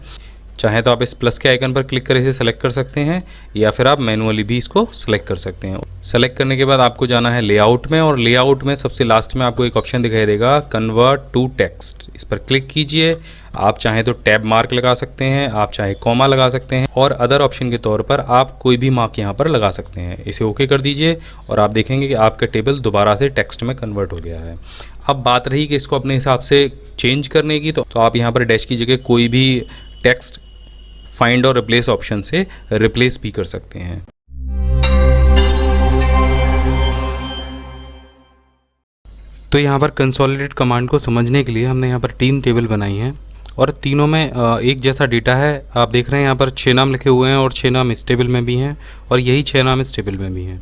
चाहे तो आप इस प्लस के आइकन पर क्लिक कर इसे सेलेक्ट कर सकते हैं या फिर आप मैनुअली भी इसको सेलेक्ट कर सकते हैं। सेलेक्ट करने के बाद आपको जाना है लेआउट में और लेआउट में सबसे लास्ट में आपको एक ऑप्शन दिखाई देगा कन्वर्ट टू टेक्स्ट, इस पर क्लिक कीजिए। आप चाहें तो टैब मार्क लगा सकते हैं, आप चाहे कॉमा लगा सकते हैं और अदर ऑप्शन के तौर पर आप कोई भी मार्क यहाँ पर लगा सकते हैं। इसे ओके कर दीजिए और आप देखेंगे कि आपका टेबल दोबारा से टेक्स्ट में कन्वर्ट हो गया है। अब बात रही कि इसको अपने हिसाब से चेंज करने की, तो आप यहाँ पर डैश की जगह कोई भी टेक्स्ट फाइंड और रिप्लेस ऑप्शन से रिप्लेस भी कर सकते हैं। तो यहाँ पर कंसोलिडेट कमांड को समझने के लिए हमने यहाँ पर 3 टेबल बनाई हैं और तीनों में एक जैसा डेटा है। आप देख रहे हैं यहाँ पर 6 नाम लिखे हुए हैं और 6 नाम इस टेबल में भी हैं और यही 6 नाम इस टेबल में भी हैं।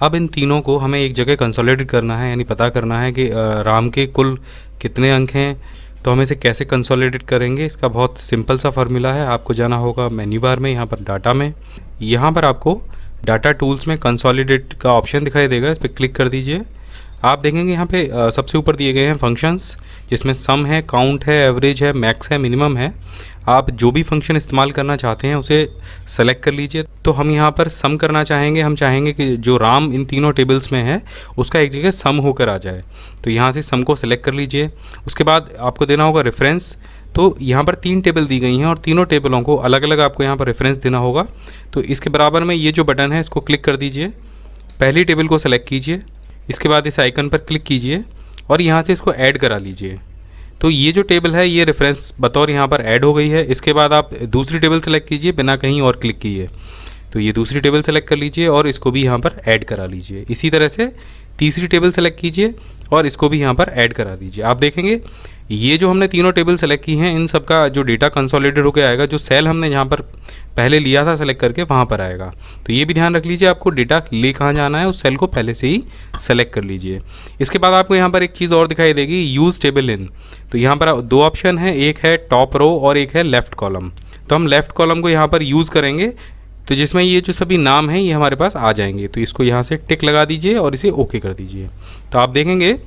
अब इन तीनों को हमें एक जगह कंसोलिडेट करना है, यानी पता करना है कि राम के कुल कितने अंक हैं। तो हम इसे कैसे कंसोलिडेट करेंगे, इसका बहुत सिंपल सा फार्मूला है। आपको जाना होगा मेन्यू बार में, यहाँ पर डाटा में, यहाँ पर आपको डाटा टूल्स में कंसोलिडेट का ऑप्शन दिखाई देगा, इस पर क्लिक कर दीजिए। आप देखेंगे यहाँ पे सबसे ऊपर दिए गए हैं फंक्शंस, जिसमें सम है, काउंट है, एवरेज है, मैक्स है, मिनिमम है। आप जो भी फंक्शन इस्तेमाल करना चाहते हैं उसे सेलेक्ट कर लीजिए। तो हम यहाँ पर सम करना चाहेंगे, हम चाहेंगे कि जो राम इन तीनों टेबल्स में है उसका एक जगह सम होकर आ जाए। तो यहाँ से सम को सेलेक्ट कर लीजिए। उसके बाद आपको देना होगा रेफरेंस, तो यहाँ पर 3 टेबल दी गई हैं और तीनों टेबलों को अलग अलग आपको यहाँ पर रेफरेंस देना होगा। तो इसके बराबर में ये जो बटन है इसको क्लिक कर दीजिए, पहली टेबल को सेलेक्ट कीजिए, इसके बाद इस आइकन पर क्लिक कीजिए और यहाँ से इसको ऐड करा लीजिए। तो ये जो टेबल है ये रेफरेंस बतौर यहाँ पर ऐड हो गई है। इसके बाद आप दूसरी टेबल सेलेक्ट कीजिए बिना कहीं और क्लिक किए, तो ये दूसरी टेबल सेलेक्ट कर लीजिए और इसको भी यहाँ पर ऐड करा लीजिए। इसी तरह से तीसरी टेबल सेलेक्ट कीजिए और इसको भी यहाँ पर ऐड करा दीजिए। आप देखेंगे ये जो हमने तीनों टेबल सेलेक्ट की हैं इन सब का जो डेटा कंसोलिडेट होकर आएगा, जो सेल हमने यहाँ पर पहले लिया था सेलेक्ट करके वहाँ पर आएगा। तो ये भी ध्यान रख लीजिए, आपको डेटा ले कहाँ जाना है उस सेल को पहले से ही सेलेक्ट कर लीजिए। इसके बाद आपको यहाँ पर एक चीज़ और दिखाई देगी, यूज़ टेबल इन। तो यहाँ पर 2 ऑप्शन हैं, एक है टॉप रो और एक है लेफ़्ट कॉलम। तो हम लेफ़्ट कॉलम को यहाँ पर यूज़ करेंगे, तो जिसमें ये जो सभी नाम हैं ये हमारे पास आ जाएंगे। तो इसको यहाँ से टिक लगा दीजिए और इसे ओके कर दीजिए। तो आप देखेंगे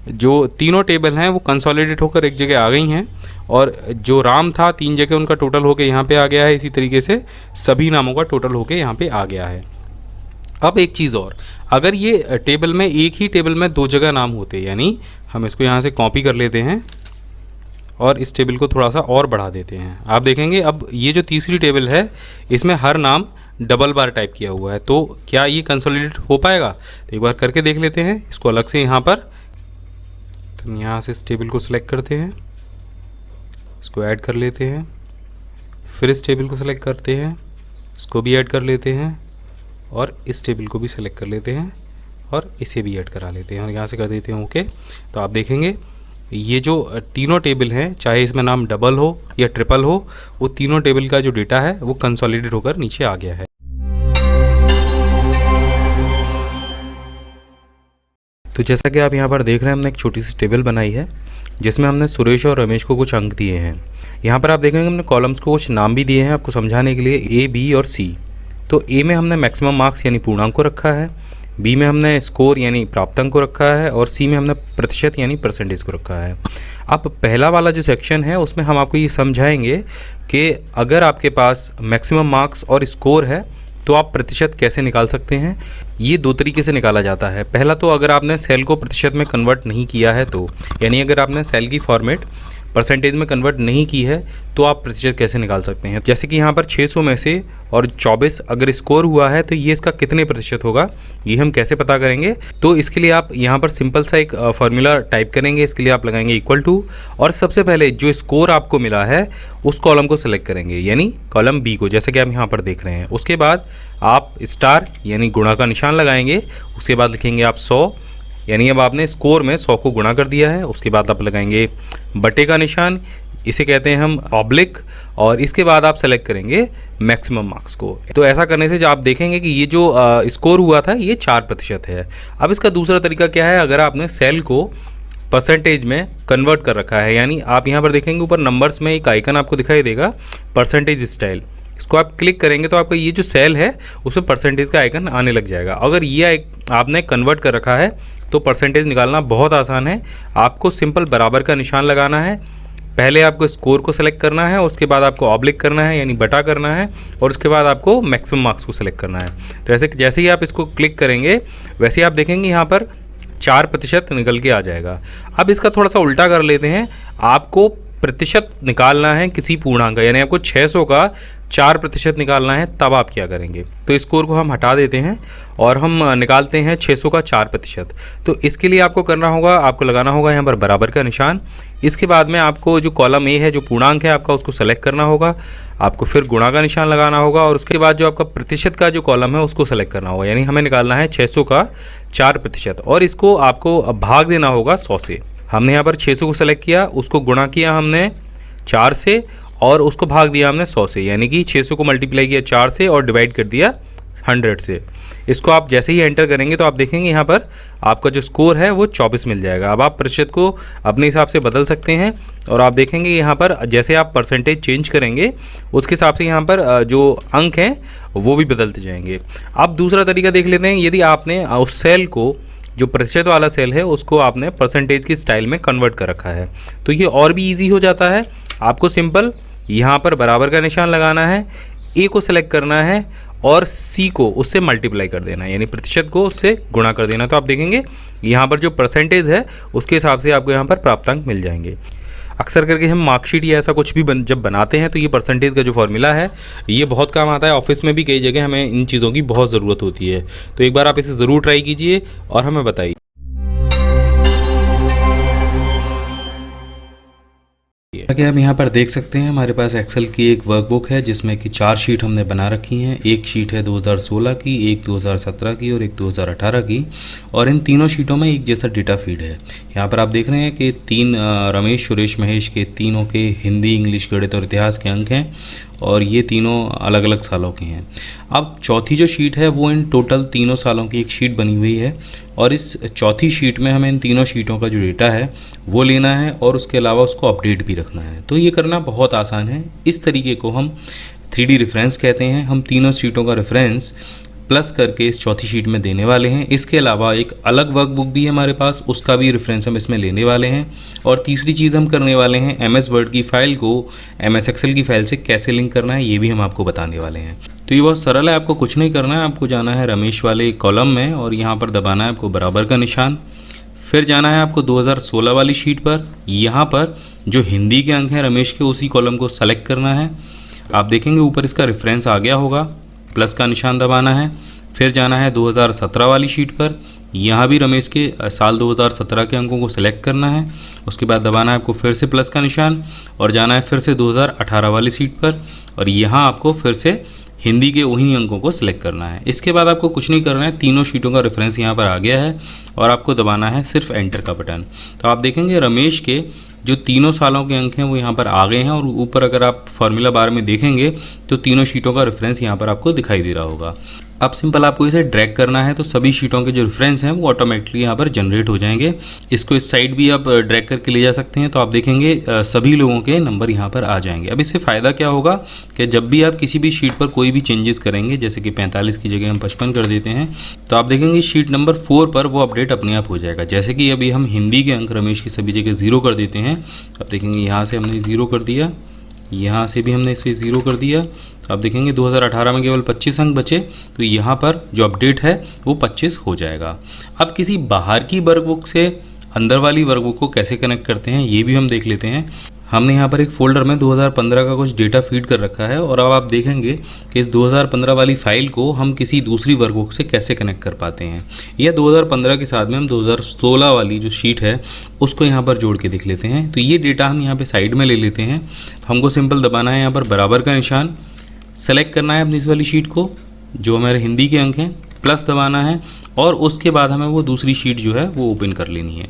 जो तीनों टेबल हैं वो कंसोलिडेट होकर एक जगह आ गई हैं और जो राम था 3 जगह उनका टोटल होकर यहाँ पे आ गया है। इसी तरीके से सभी नामों का टोटल होकर यहाँ पे आ गया है। अब एक चीज़ और, अगर ये टेबल में एक ही टेबल में 2 जगह नाम होते, यानी हम इसको यहाँ से कॉपी कर लेते हैं और इस टेबल को थोड़ा सा और बढ़ा देते हैं। आप देखेंगे अब ये जो तीसरी टेबल है इसमें हर नाम डबल बार टाइप किया हुआ है, तो क्या ये कंसोलिडेट हो पाएगा? तो एक बार करके देख लेते हैं। इसको अलग से यहाँ पर, तो यहाँ से इस टेबल को सिलेक्ट करते हैं, इसको ऐड कर लेते हैं, फिर इस टेबल को सिलेक्ट करते हैं, इसको भी ऐड कर लेते हैं और इस टेबल को भी सिलेक्ट कर लेते हैं और इसे भी ऐड करा लेते हैं और यहाँ से कर देते हैं ओके। तो आप देखेंगे ये जो तीनों टेबल हैं, चाहे इसमें नाम डबल हो या ट्रिपल हो, वो तीनों टेबल का जो डेटा है वो कंसोलिडेट होकर नीचे आ गया है। तो जैसा कि आप यहाँ पर देख रहे हैं हमने एक छोटी सी टेबल बनाई है जिसमें हमने सुरेश और रमेश को कुछ अंक दिए हैं। यहाँ पर आप देखेंगे हमने कॉलम्स को कुछ नाम भी दिए हैं आपको समझाने के लिए, ए, बी और सी। तो ए में हमने मैक्सिमम मार्क्स यानी पूर्णांक को रखा है, बी में हमने स्कोर यानी प्राप्तांक को रखा है और सी में हमने प्रतिशत यानी परसेंटेज को रखा है। अब पहला वाला जो सेक्शन है उसमें हम आपको ये समझाएंगे कि अगर आपके पास मैक्सिमम मार्क्स और स्कोर है तो आप प्रतिशत कैसे निकाल सकते हैं। ये 2 तरीके से निकाला जाता है। पहला तो अगर आपने सेल को प्रतिशत में कन्वर्ट नहीं किया है तो, यानी अगर आपने सेल की फॉर्मेट परसेंटेज में कन्वर्ट नहीं की है तो आप प्रतिशत कैसे निकाल सकते हैं। जैसे कि यहाँ पर 600 में से और 24 अगर स्कोर हुआ है तो ये इसका कितने प्रतिशत होगा, ये हम कैसे पता करेंगे। तो इसके लिए आप यहाँ पर सिंपल सा एक फार्मूला टाइप करेंगे। इसके लिए आप लगाएंगे इक्वल टू और सबसे पहले जो स्कोर आपको मिला है उस कॉलम को सिलेक्ट करेंगे, यानी कॉलम बी को, जैसे कि आप यहाँ पर देख रहे हैं। उसके बाद आप स्टार यानी गुणा का निशान लगाएंगे। उसके बाद लिखेंगे आप 100, यानी अब आपने स्कोर में 100 को गुणा कर दिया है। उसके बाद आप लगाएंगे बटे का निशान, इसे कहते हैं हम ऑब्लिक, और इसके बाद आप सेलेक्ट करेंगे मैक्सिमम मार्क्स को। तो ऐसा करने से जो आप देखेंगे कि ये जो स्कोर हुआ था ये 4% है। अब इसका दूसरा तरीका क्या है, अगर आपने सेल को परसेंटेज में कन्वर्ट कर रखा है, यानी आप यहाँ पर देखेंगे ऊपर नंबर्स में एक आइकन आपको दिखाई देगा परसेंटेज स्टाइल, इसको आप क्लिक करेंगे तो आपका ये जो सेल है उसमें परसेंटेज का आइकन आने लग जाएगा। अगर ये आपने कन्वर्ट कर रखा है तो परसेंटेज निकालना बहुत आसान है। आपको सिंपल बराबर का निशान लगाना है, पहले आपको स्कोर को सेलेक्ट करना है, उसके बाद आपको ऑब्लिक करना है यानी बटा करना है, और उसके बाद आपको मैक्सिमम मार्क्स को सेलेक्ट करना है। तो ऐसे जैसे ही आप इसको क्लिक करेंगे वैसे ही आप देखेंगे यहाँ पर 4% निकल के आ जाएगा। अब इसका थोड़ा सा उल्टा कर लेते हैं, आपको प्रतिशत निकालना है किसी पूर्णांक का, यानी आपको 600 का 4% निकालना है, तब आप क्या करेंगे। तो स्कोर को हम हटा देते हैं और हम निकालते हैं 600 का 4%। तो इसके लिए आपको करना होगा, आपको लगाना होगा यहाँ पर बराबर का निशान। इसके बाद में आपको जो कॉलम ए है, जो पूर्णांक है आपका, उसको सेलेक्ट करना होगा, आपको फिर गुणा का निशान लगाना होगा, और उसके बाद जो आपका प्रतिशत का जो कॉलम है उसको सेलेक्ट करना होगा, यानी हमें निकालना है 600 का 4%, और इसको आपको भाग देना होगा 100 से। हमने यहाँ पर 600 को सेलेक्ट किया, उसको गुणा किया हमने 4 से और उसको भाग दिया हमने 100 से, यानी कि 600 को मल्टीप्लाई किया 4 से और डिवाइड कर दिया 100 से। इसको आप जैसे ही एंटर करेंगे तो आप देखेंगे यहाँ पर आपका जो स्कोर है वो 24 मिल जाएगा। अब आप प्रतिशत को अपने हिसाब से बदल सकते हैं, और आप देखेंगे यहाँ पर जैसे आप परसेंटेज चेंज करेंगे उसके हिसाब से यहाँ पर जो अंक हैं वो भी बदलते जाएंगे। अब दूसरा तरीका देख लेते हैं, यदि आपने उस सेल को, जो प्रतिशत वाला सेल है, उसको आपने परसेंटेज की स्टाइल में कन्वर्ट कर रखा है, तो ये और भी ईजी हो जाता है। आपको सिंपल यहाँ पर बराबर का निशान लगाना है, ए को सेलेक्ट करना है और सी को उससे मल्टीप्लाई कर देना है, यानी प्रतिशत को उससे गुणा कर देना। तो आप देखेंगे यहाँ पर जो परसेंटेज है उसके हिसाब से आपको यहाँ पर प्राप्तांक मिल जाएंगे। अक्सर करके हम मार्कशीट या ऐसा कुछ भी जब बनाते हैं तो ये परसेंटेज का जो फॉर्मूला है ये बहुत काम आता है। ऑफिस में भी कई जगह हमें इन चीज़ों की बहुत ज़रूरत होती है। तो एक बार आप इसे ज़रूर ट्राई कीजिए और हमें बताइए। जैसा कि हम यहाँ पर देख सकते हैं हमारे पास एक्सेल की एक वर्कबुक है जिसमें कि 4 शीट हमने बना रखी हैं। एक शीट है 2016 की, एक 2017 की और एक 2018 की, और इन तीनों शीटों में एक जैसा डेटा फीड है। यहाँ पर आप देख रहे हैं कि 3 रमेश, सुरेश, महेश के तीनों के हिंदी, इंग्लिश, गणित और इतिहास के अंक हैं और ये तीनों अलग अलग सालों के हैं। अब चौथी जो शीट है वो इन टोटल तीनों सालों की एक शीट बनी हुई है और इस चौथी शीट में हमें इन तीनों शीटों का जो डेटा है वो लेना है और उसके अलावा उसको अपडेट भी रखना है। तो ये करना बहुत आसान है। इस तरीके को हम 3D रेफरेंस कहते हैं। हम तीनों शीटों का रेफरेंस प्लस करके इस चौथी शीट में देने वाले हैं। इसके अलावा एक अलग वर्कबुक भी है हमारे पास, उसका भी रेफरेंस हम इसमें लेने वाले हैं। और तीसरी चीज़ हम करने वाले हैं MS वर्ड की फ़ाइल को MS एक्सेल की फ़ाइल से कैसे लिंक करना है, ये भी हम आपको बताने वाले हैं। तो ये बहुत सरल है, आपको कुछ नहीं करना है। आपको जाना है रमेश वाले कॉलम में और यहाँ पर दबाना है आपको बराबर का निशान। फिर जाना है आपको 2016 वाली शीट पर। यहाँ पर जो हिंदी के अंक हैं रमेश के, उसी कॉलम को सेलेक्ट करना है। आप देखेंगे ऊपर इसका रेफरेंस आ गया होगा, प्लस का निशान दबाना है। फिर जाना है 2017 वाली शीट पर। यहाँ भी रमेश के साल 2017 के अंकों को सिलेक्ट करना है। उसके बाद दबाना है आपको फिर से प्लस का निशान और जाना है फिर से 2018 वाली शीट पर और यहाँ आपको फिर से हिंदी के उन्हीं अंकों को सिलेक्ट करना है। इसके बाद आपको कुछ नहीं करना है, तीनों शीटों का रेफरेंस यहाँ पर आ गया है और आपको दबाना है सिर्फ एंटर का बटन। तो आप देखेंगे रमेश के जो तीनों सालों के अंक हैं वो यहाँ पर आ गए हैं और ऊपर अगर आप फार्मूला बार में देखेंगे तो तीनों शीटों का रेफरेंस यहाँ पर आपको दिखाई दे रहा होगा। अब सिंपल आपको इसे ड्रैग करना है तो सभी शीटों के जो रेफरेंस हैं वो ऑटोमेटिकली यहाँ पर जनरेट हो जाएंगे। इसको इस साइड भी आप ड्रैग करके ले जा सकते हैं तो आप देखेंगे सभी लोगों के नंबर यहाँ पर आ जाएंगे। अब इससे फ़ायदा क्या होगा कि जब भी आप किसी भी शीट पर कोई भी चेंजेस करेंगे, जैसे कि 45 की जगह हम 55 कर देते हैं, तो आप देखेंगे शीट नंबर 4 पर वो अपडेट अपने आप हो जाएगा। जैसे कि अभी हम हिंदी के अंक रमेश की सभी जगह 0 कर देते हैं। अब देखेंगे यहाँ से हमने 0 कर दिया, यहाँ से भी हमने इसे 0 कर दिया। अब देखेंगे 2018 में केवल 25 अंक बचे, तो यहाँ पर जो अपडेट है वो 25 हो जाएगा। अब किसी बाहर की वर्कबुक से अंदर वाली वर्कबुक को कैसे कनेक्ट करते हैं ये भी हम देख लेते हैं। हमने यहाँ पर एक फ़ोल्डर में 2015 का कुछ डेटा फीड कर रखा है और अब आप देखेंगे कि इस 2015 वाली फ़ाइल को हम किसी दूसरी वर्कबुक से कैसे कनेक्ट कर पाते हैं। या 2015 के साथ में हम 2016 वाली जो शीट है उसको यहाँ पर जोड़ के देख लेते हैं। तो ये डेटा हम यहाँ पे साइड में ले लेते हैं। हमको सिंपल दबाना है यहाँ पर बराबर का निशान, सेलेक्ट करना है अपनी इस वाली शीट को जो हमारे हिंदी के अंक हैं, प्लस दबाना है और उसके बाद हमें वो दूसरी शीट जो है वो ओपन कर लेनी है।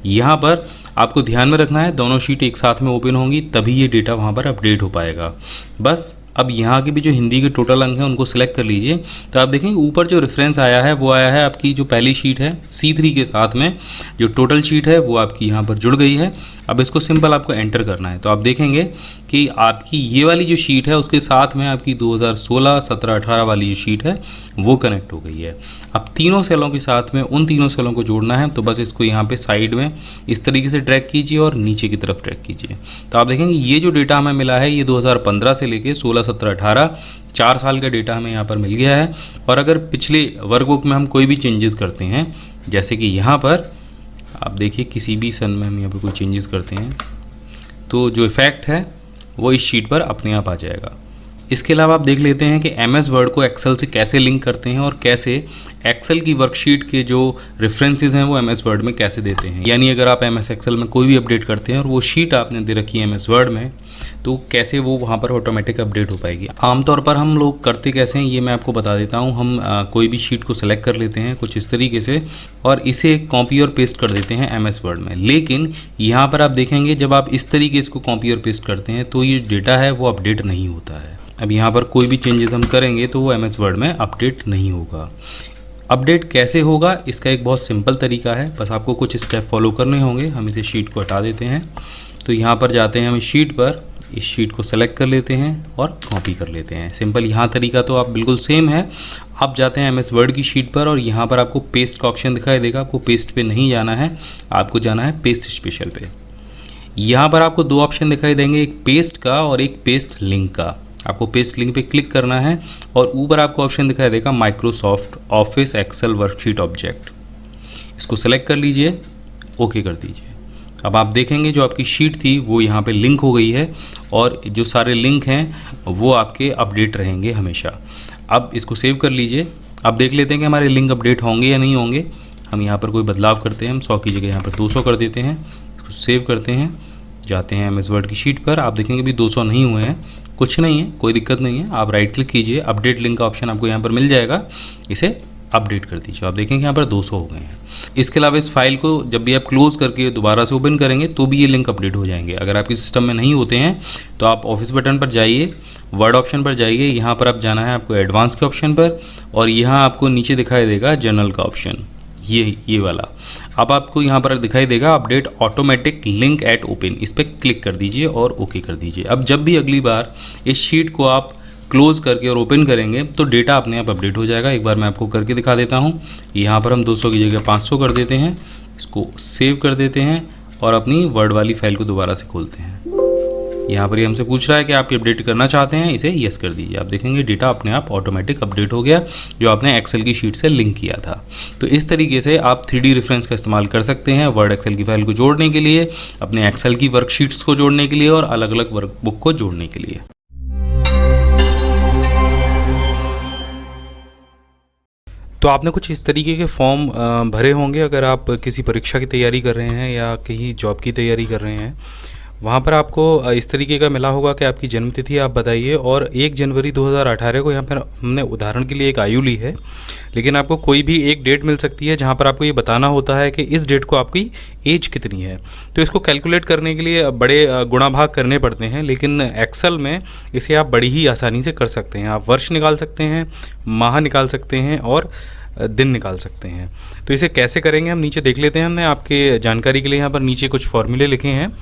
यहाँ पर आपको ध्यान में रखना है दोनों शीट एक साथ में ओपन होंगी तभी ये डेटा वहाँ पर अपडेट हो पाएगा। बस अब यहाँ के भी जो हिंदी के टोटल अंक हैं उनको सिलेक्ट कर लीजिए। तो आप देखेंगे ऊपर जो रेफरेंस आया है वो आया है आपकी जो पहली शीट है C3 के साथ में जो टोटल शीट है वो आपकी यहाँ पर जुड़ गई है। अब इसको सिंपल आपको एंटर करना है तो आप देखेंगे कि आपकी ये वाली जो शीट है उसके साथ में आपकी 2016, 17, 18 वाली जो शीट है वो कनेक्ट हो गई है। अब तीनों सेलों के साथ में उन तीनों सेलों को जोड़ना है तो बस इसको यहाँ पे साइड में इस तरीके से ड्रैग कीजिए और नीचे की तरफ ड्रैग कीजिए। तो आप देखेंगे ये जो डेटा हमें मिला है ये 2015 से लेके 16, 17, 18 4 साल का डेटा हमें यहाँ पर मिल गया है। और अगर पिछले वर्कबुक में हम कोई भी चेंजेस करते हैं, जैसे कि यहाँ पर आप देखिए किसी भी सन में हम यहाँ पर कोई चेंजेस करते हैं तो जो इफ़ेक्ट है वो इस शीट पर अपने आप आ जाएगा। इसके अलावा आप देख लेते हैं कि MS वर्ड को एक्सेल से कैसे लिंक करते हैं और कैसे एक्सेल की वर्कशीट के जो रेफरेंसेस हैं वो MS वर्ड में कैसे देते हैं। यानी अगर आप MS एक्सेल में कोई भी अपडेट करते हैं और वो शीट आपने दे रखी है MS वर्ड में तो कैसे वो वहाँ पर ऑटोमेटिक अपडेट हो पाएगी। आमतौर पर हम लोग करते कैसे हैं ये मैं आपको बता देता हूँ। हम कोई भी शीट को सेलेक्ट कर लेते हैं कुछ इस तरीके से और इसे कॉपी और पेस्ट कर देते हैं MS वर्ड में। लेकिन यहाँ पर आप देखेंगे जब आप इस तरीके इसको कॉपी और पेस्ट करते हैं तो ये डेटा है वो अपडेट नहीं होता है। अब यहाँ पर कोई भी चेंजेस हम करेंगे तो वो MS वर्ड में अपडेट नहीं होगा। अपडेट कैसे होगा इसका एक बहुत सिंपल तरीका है, बस आपको कुछ स्टेप फॉलो करने होंगे। हम इसे शीट को हटा देते हैं तो यहाँ पर जाते हैं हम शीट पर, इस शीट को सेलेक्ट कर लेते हैं और कॉपी कर लेते हैं। सिंपल यहाँ तरीका तो आप बिल्कुल सेम है। आप जाते हैं MS वर्ड की शीट पर और यहाँ पर आपको पेस्ट का ऑप्शन दिखाई देगा। आपको पेस्ट पे नहीं जाना है, आपको जाना है पेस्ट स्पेशल पे। यहाँ पर आपको 2 ऑप्शन दिखाई देंगे, एक पेस्ट का और एक पेस्ट लिंक का। आपको पेस्ट लिंक पे क्लिक करना है और ऊपर आपको ऑप्शन दिखाई देगा Microsoft office excel worksheet object. इसको सेलेक्ट कर लीजिए, ओके कर दीजिए। अब आप देखेंगे जो आपकी शीट थी वो यहाँ पे लिंक हो गई है और जो सारे लिंक हैं वो आपके अपडेट रहेंगे हमेशा। अब इसको सेव कर लीजिए। अब देख लेते हैं कि हमारे लिंक अपडेट होंगे या नहीं होंगे। हम यहाँ पर कोई बदलाव करते हैं, हम 100 की जगह यहाँ पर 200 कर देते हैं, इसको सेव करते हैं, जाते हैं MS वर्ड की शीट पर। आप देखेंगे भी 200 नहीं हुए हैं, कुछ नहीं है, कोई दिक्कत नहीं है। आप राइट क्लिक कीजिए, अपडेट लिंक का ऑप्शन आपको यहाँ पर मिल जाएगा, इसे अपडेट कर दीजिए। आप देखेंगे यहाँ पर 200 हो गए हैं। इसके अलावा इस फाइल को जब भी आप क्लोज करके दोबारा से ओपन करेंगे तो भी ये लिंक अपडेट हो जाएंगे। अगर आपके सिस्टम में नहीं होते हैं तो आप ऑफिस बटन पर जाइए, वर्ड ऑप्शन पर जाइए, यहाँ पर आप जाना है आपको एडवांस के ऑप्शन पर और यहाँ आपको नीचे दिखाई देगा जनरल का ऑप्शन, ये वाला। अब आपको यहाँ पर दिखाई देगा update automatic link eight open, इस पर क्लिक कर दीजिए और ओके कर दीजिए। अब जब भी अगली बार इस शीट को आप क्लोज करके और ओपन करेंगे तो डेटा अपने आप अपडेट हो जाएगा। एक बार मैं आपको करके दिखा देता हूँ। यहाँ पर हम 200 की जगह 500 कर देते हैं, इसको सेव कर देते हैं और अपनी वर्ड वाली फाइल को दोबारा से खोलते हैं। यहाँ पर ये हमसे पूछ रहा है कि आप अपडेट करना चाहते हैं, इसे यस कर दीजिए। आप देखेंगे डेटा अपने आप ऑटोमेटिक अपडेट हो गया जो आपने एक्सेल की शीट से लिंक किया था। तो इस तरीके से आप 3D रेफरेंस का इस्तेमाल कर सकते हैं वर्ड एक्सेल की फाइल को जोड़ने के लिए, अपने एक्सेल की वर्कशीट्स को जोड़ने के लिए और अलग अलग वर्कबुक को जोड़ने के लिए। तो आपने कुछ इस तरीके के फॉर्म भरे होंगे अगर आप किसी परीक्षा की तैयारी कर रहे हैं या कहीं जॉब की तैयारी कर रहे हैं। वहाँ पर आपको इस तरीके का मिला होगा कि आपकी जन्मतिथि आप बताइए और 1 जनवरी 2018 को यहाँ पर हमने उदाहरण के लिए एक आयु ली है, लेकिन आपको कोई भी एक डेट मिल सकती है जहाँ पर आपको ये बताना होता है कि इस डेट को आपकी एज कितनी है। तो इसको कैलकुलेट करने के लिए बड़े गुणा भाग करने पड़ते हैं, लेकिन एक्सेल में इसे आप बड़ी ही आसानी से कर सकते हैं। आप वर्ष निकाल सकते हैं, माह निकाल सकते हैं और दिन निकाल सकते हैं। तो इसे कैसे करेंगे हम नीचे देख लेते हैं। हमने आपके जानकारी के लिए यहाँ पर नीचे कुछ फॉर्मूले लिखे हैं।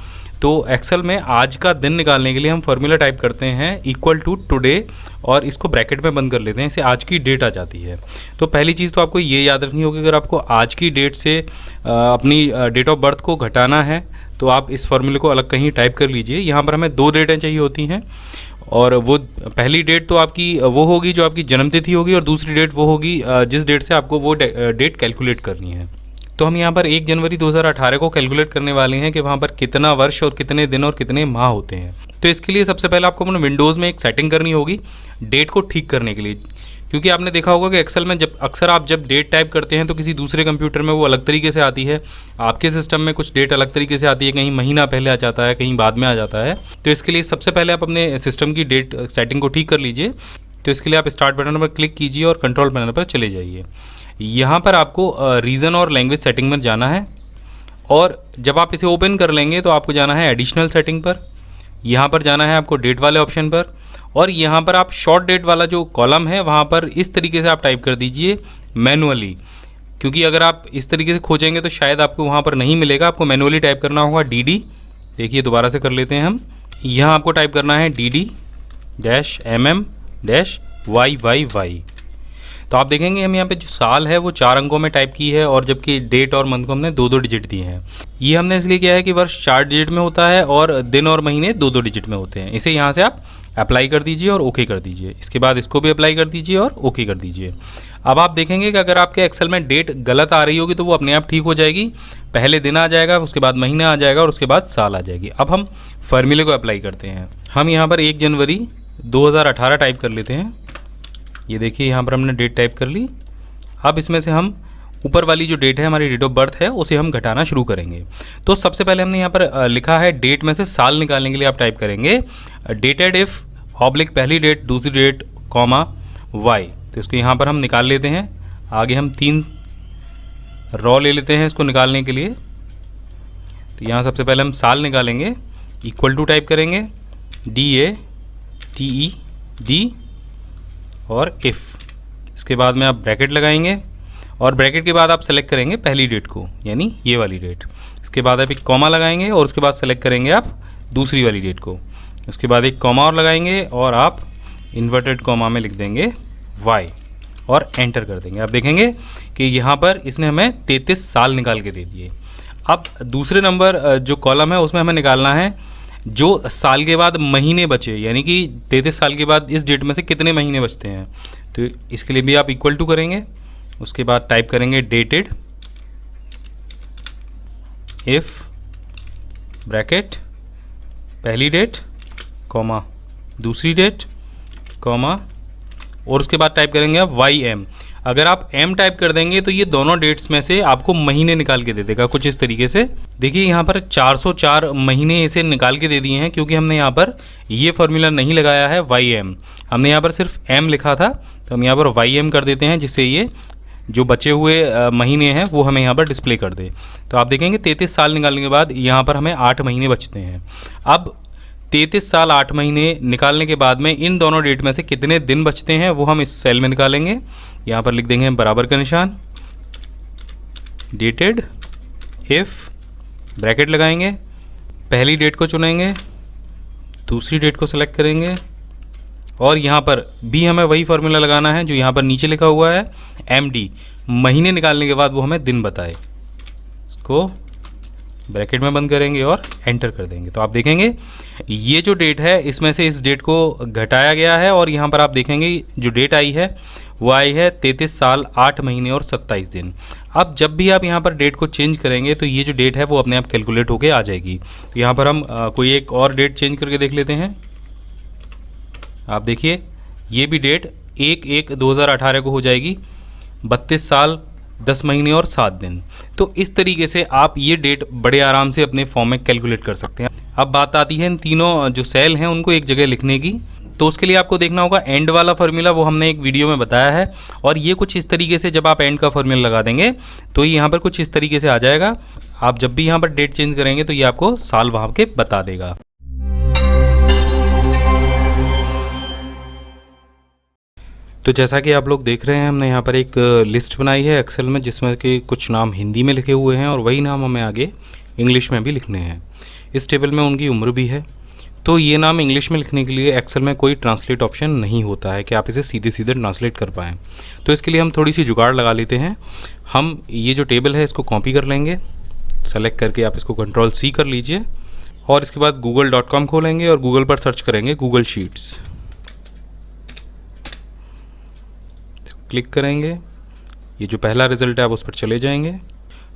तो एक्सेल में आज का दिन निकालने के लिए हम फॉर्मूला टाइप करते हैं इक्वल टू टुडे और इसको ब्रैकेट में बंद कर लेते हैं, इससे आज की डेट आ जाती है। तो पहली चीज़ तो आपको ये याद रखनी होगी, अगर आपको आज की डेट से अपनी डेट ऑफ बर्थ को घटाना है तो आप इस फॉर्मूले को अलग कहीं टाइप कर लीजिए। यहाँ पर हमें 2 डेटें चाहिए होती हैं और वो पहली डेट तो आपकी वो होगी जो आपकी जन्मतिथि होगी और दूसरी डेट वो होगी जिस डेट से आपको वो डेट कैलकुलेट करनी है। तो हम यहाँ पर 1 जनवरी 2018 को कैलकुलेट करने वाले हैं कि वहाँ पर कितना वर्ष और कितने दिन और कितने माह होते हैं। तो इसके लिए सबसे पहले आपको अपने विंडोज़ में एक सेटिंग करनी होगी डेट को ठीक करने के लिए, क्योंकि आपने देखा होगा कि एक्सेल में जब डेट टाइप करते हैं तो किसी दूसरे कंप्यूटर में वो अलग तरीके से आती है, आपके सिस्टम में कुछ डेट अलग तरीके से आती है, कहीं महीना पहले आ जाता है, कहीं बाद में आ जाता है। तो इसके लिए सबसे पहले आप अपने सिस्टम की डेट सेटिंग को ठीक कर लीजिए। तो इसके लिए आप स्टार्ट बटन पर क्लिक कीजिए और कंट्रोल पैनल पर चले जाइए। यहाँ पर आपको रीजन और लैंग्वेज सेटिंग में जाना है और जब आप इसे ओपन कर लेंगे तो आपको जाना है एडिशनल सेटिंग पर। यहाँ पर जाना है आपको डेट वाले ऑप्शन पर और यहाँ पर आप शॉर्ट डेट वाला जो कॉलम है वहाँ पर इस तरीके से आप टाइप कर दीजिए मैनुअली, क्योंकि अगर आप इस तरीके से खोजेंगे तो शायद आपको वहाँ पर नहीं मिलेगा। आपको मैनुअली टाइप करना होगा DD। देखिए दोबारा से कर लेते हैं हम। यहाँ आपको टाइप करना है DD-MM-YYY। तो आप देखेंगे हम यहाँ पे जो साल है वो 4 अंकों में टाइप की है और जबकि डेट और मंथ को हमने 2-2 डिजिट दिए हैं। ये हमने इसलिए किया है कि वर्ष 4 डिजिट में होता है और दिन और महीने 2-2 डिजिट में होते हैं। इसे यहाँ से आप अप्लाई कर दीजिए और ओके कर दीजिए। इसके बाद इसको भी अप्लाई कर दीजिए और ओके कर दीजिए। अब आप देखेंगे कि अगर आपके एक्सेल में डेट गलत आ रही होगी तो वो अपने आप ठीक हो जाएगी। पहले दिन आ जाएगा, उसके बाद महीना आ जाएगा और उसके बाद साल आ जाएगी। अब हम फॉर्मूले को अप्लाई करते हैं। हम यहाँ पर 1 जनवरी 2018 टाइप कर लेते हैं। ये देखिए यहाँ पर हमने डेट टाइप कर ली। अब इसमें से हम ऊपर वाली जो डेट है हमारी डेट ऑफ बर्थ है उसे हम घटाना शुरू करेंगे। तो सबसे पहले हमने यहाँ पर लिखा है डेट में से साल निकालने के लिए आप टाइप करेंगे डेटेड इफ़ ऑब्लिक पहली डेट दूसरी डेट कॉमा वाई। तो इसको यहाँ पर हम निकाल लेते हैं। आगे हम 3 रॉ ले लेते हैं इसको निकालने के लिए। तो यहाँ सबसे पहले हम साल निकालेंगे, इक्वल टू टाइप करेंगे DATED और इफ़। इसके बाद में आप ब्रैकेट लगाएंगे और ब्रैकेट के बाद आप सेलेक्ट करेंगे पहली डेट को, यानी ये वाली डेट। इसके बाद आप एक कॉमा लगाएंगे और उसके बाद सेलेक्ट करेंगे आप दूसरी वाली डेट को। उसके बाद एक कॉमा और लगाएंगे और आप इन्वर्टेड कॉमा में लिख देंगे y और एंटर कर देंगे। आप देखेंगे कि यहाँ पर इसने हमें 33 साल निकाल के दे दिए। अब दूसरे नंबर जो कॉलम है उसमें हमें निकालना है जो साल के बाद महीने बचे, यानी कि 33 साल के बाद इस डेट में से कितने महीने बचते हैं। तो इसके लिए भी आप इक्वल टू करेंगे। उसके बाद टाइप करेंगे डेटेड इफ़ ब्रैकेट, पहली डेट कॉमा दूसरी डेट कॉमा, और उसके बाद टाइप करेंगे आप YM। अगर आप M टाइप कर देंगे तो ये दोनों डेट्स में से आपको महीने निकाल के दे देगा कुछ इस तरीके से। देखिए यहाँ पर 404 महीने इसे निकाल के दे दिए हैं, क्योंकि हमने यहाँ पर ये फार्मूला नहीं लगाया है YM, हमने यहाँ पर सिर्फ M लिखा था, तो हम यहाँ पर YM कर देते हैं, जिससे ये जो बचे हुए महीने हैं वो हमें यहाँ पर डिस्प्ले कर दे। तो आप देखेंगे 33 साल निकालने के बाद यहाँ पर हमें 8 महीने बचते हैं। अब 33 साल 8 महीने निकालने के बाद में इन दोनों डेट में से कितने दिन बचते हैं वो हम इस सेल में निकालेंगे। यहाँ पर लिख देंगे बराबर का निशान, डेटेड, इफ़, ब्रैकेट लगाएंगे, पहली डेट को चुनेंगे, दूसरी डेट को सेलेक्ट करेंगे, और यहाँ पर भी हमें वही फार्मूला लगाना है जो यहाँ पर नीचे लिखा हुआ है MD, महीने निकालने के बाद वो हमें दिन बताए। इसको ब्रैकेट में बंद करेंगे और एंटर कर देंगे। तो आप देखेंगे ये जो डेट है इसमें से इस डेट को घटाया गया है, और यहाँ पर आप देखेंगे जो डेट आई है वो आई है 33 साल 8 महीने और 27 दिन। अब जब भी आप यहाँ पर डेट को चेंज करेंगे तो ये जो डेट है वो अपने आप कैलकुलेट होके आ जाएगी। तो यहाँ पर हम कोई एक और डेट चेंज करके देख लेते हैं। आप देखिए ये भी डेट 1/1/2018 को हो जाएगी, 32 साल 10 महीने और 7 दिन। तो इस तरीके से आप ये डेट बड़े आराम से अपने फॉर्म में कैलकुलेट कर सकते हैं। अब बात आती है इन तीनों जो सेल हैं उनको एक जगह लिखने की। तो उसके लिए आपको देखना होगा एंड वाला फार्मूला, वो हमने एक वीडियो में बताया है, और ये कुछ इस तरीके से जब आप एंड का फार्मूला लगा देंगे तो ये यहाँ पर कुछ इस तरीके से आ जाएगा। आप जब भी यहाँ पर डेट चेंज करेंगे तो ये आपको साल वहाँ के बता देगा। तो जैसा कि आप लोग देख रहे हैं हमने यहाँ पर एक लिस्ट बनाई है एक्सेल में, जिसमें कि कुछ नाम हिंदी में लिखे हुए हैं और वही नाम हमें आगे इंग्लिश में भी लिखने हैं। इस टेबल में उनकी उम्र भी है। तो ये नाम इंग्लिश में लिखने के लिए एक्सेल में कोई ट्रांसलेट ऑप्शन नहीं होता है कि आप इसे सीधे सीधे ट्रांसलेट कर पाएँ। तो इसके लिए हम थोड़ी सी जुगाड़ लगा लेते हैं। हम ये जो टेबल है इसको कॉपी कर लेंगे, सेलेक्ट करके आप इसको Ctrl+C कर लीजिए, और इसके बाद google.com खोलेंगे और गूगल पर सर्च करेंगे गूगल शीट्स, क्लिक करेंगे। ये जो पहला रिजल्ट है आप उस पर चले जाएंगे।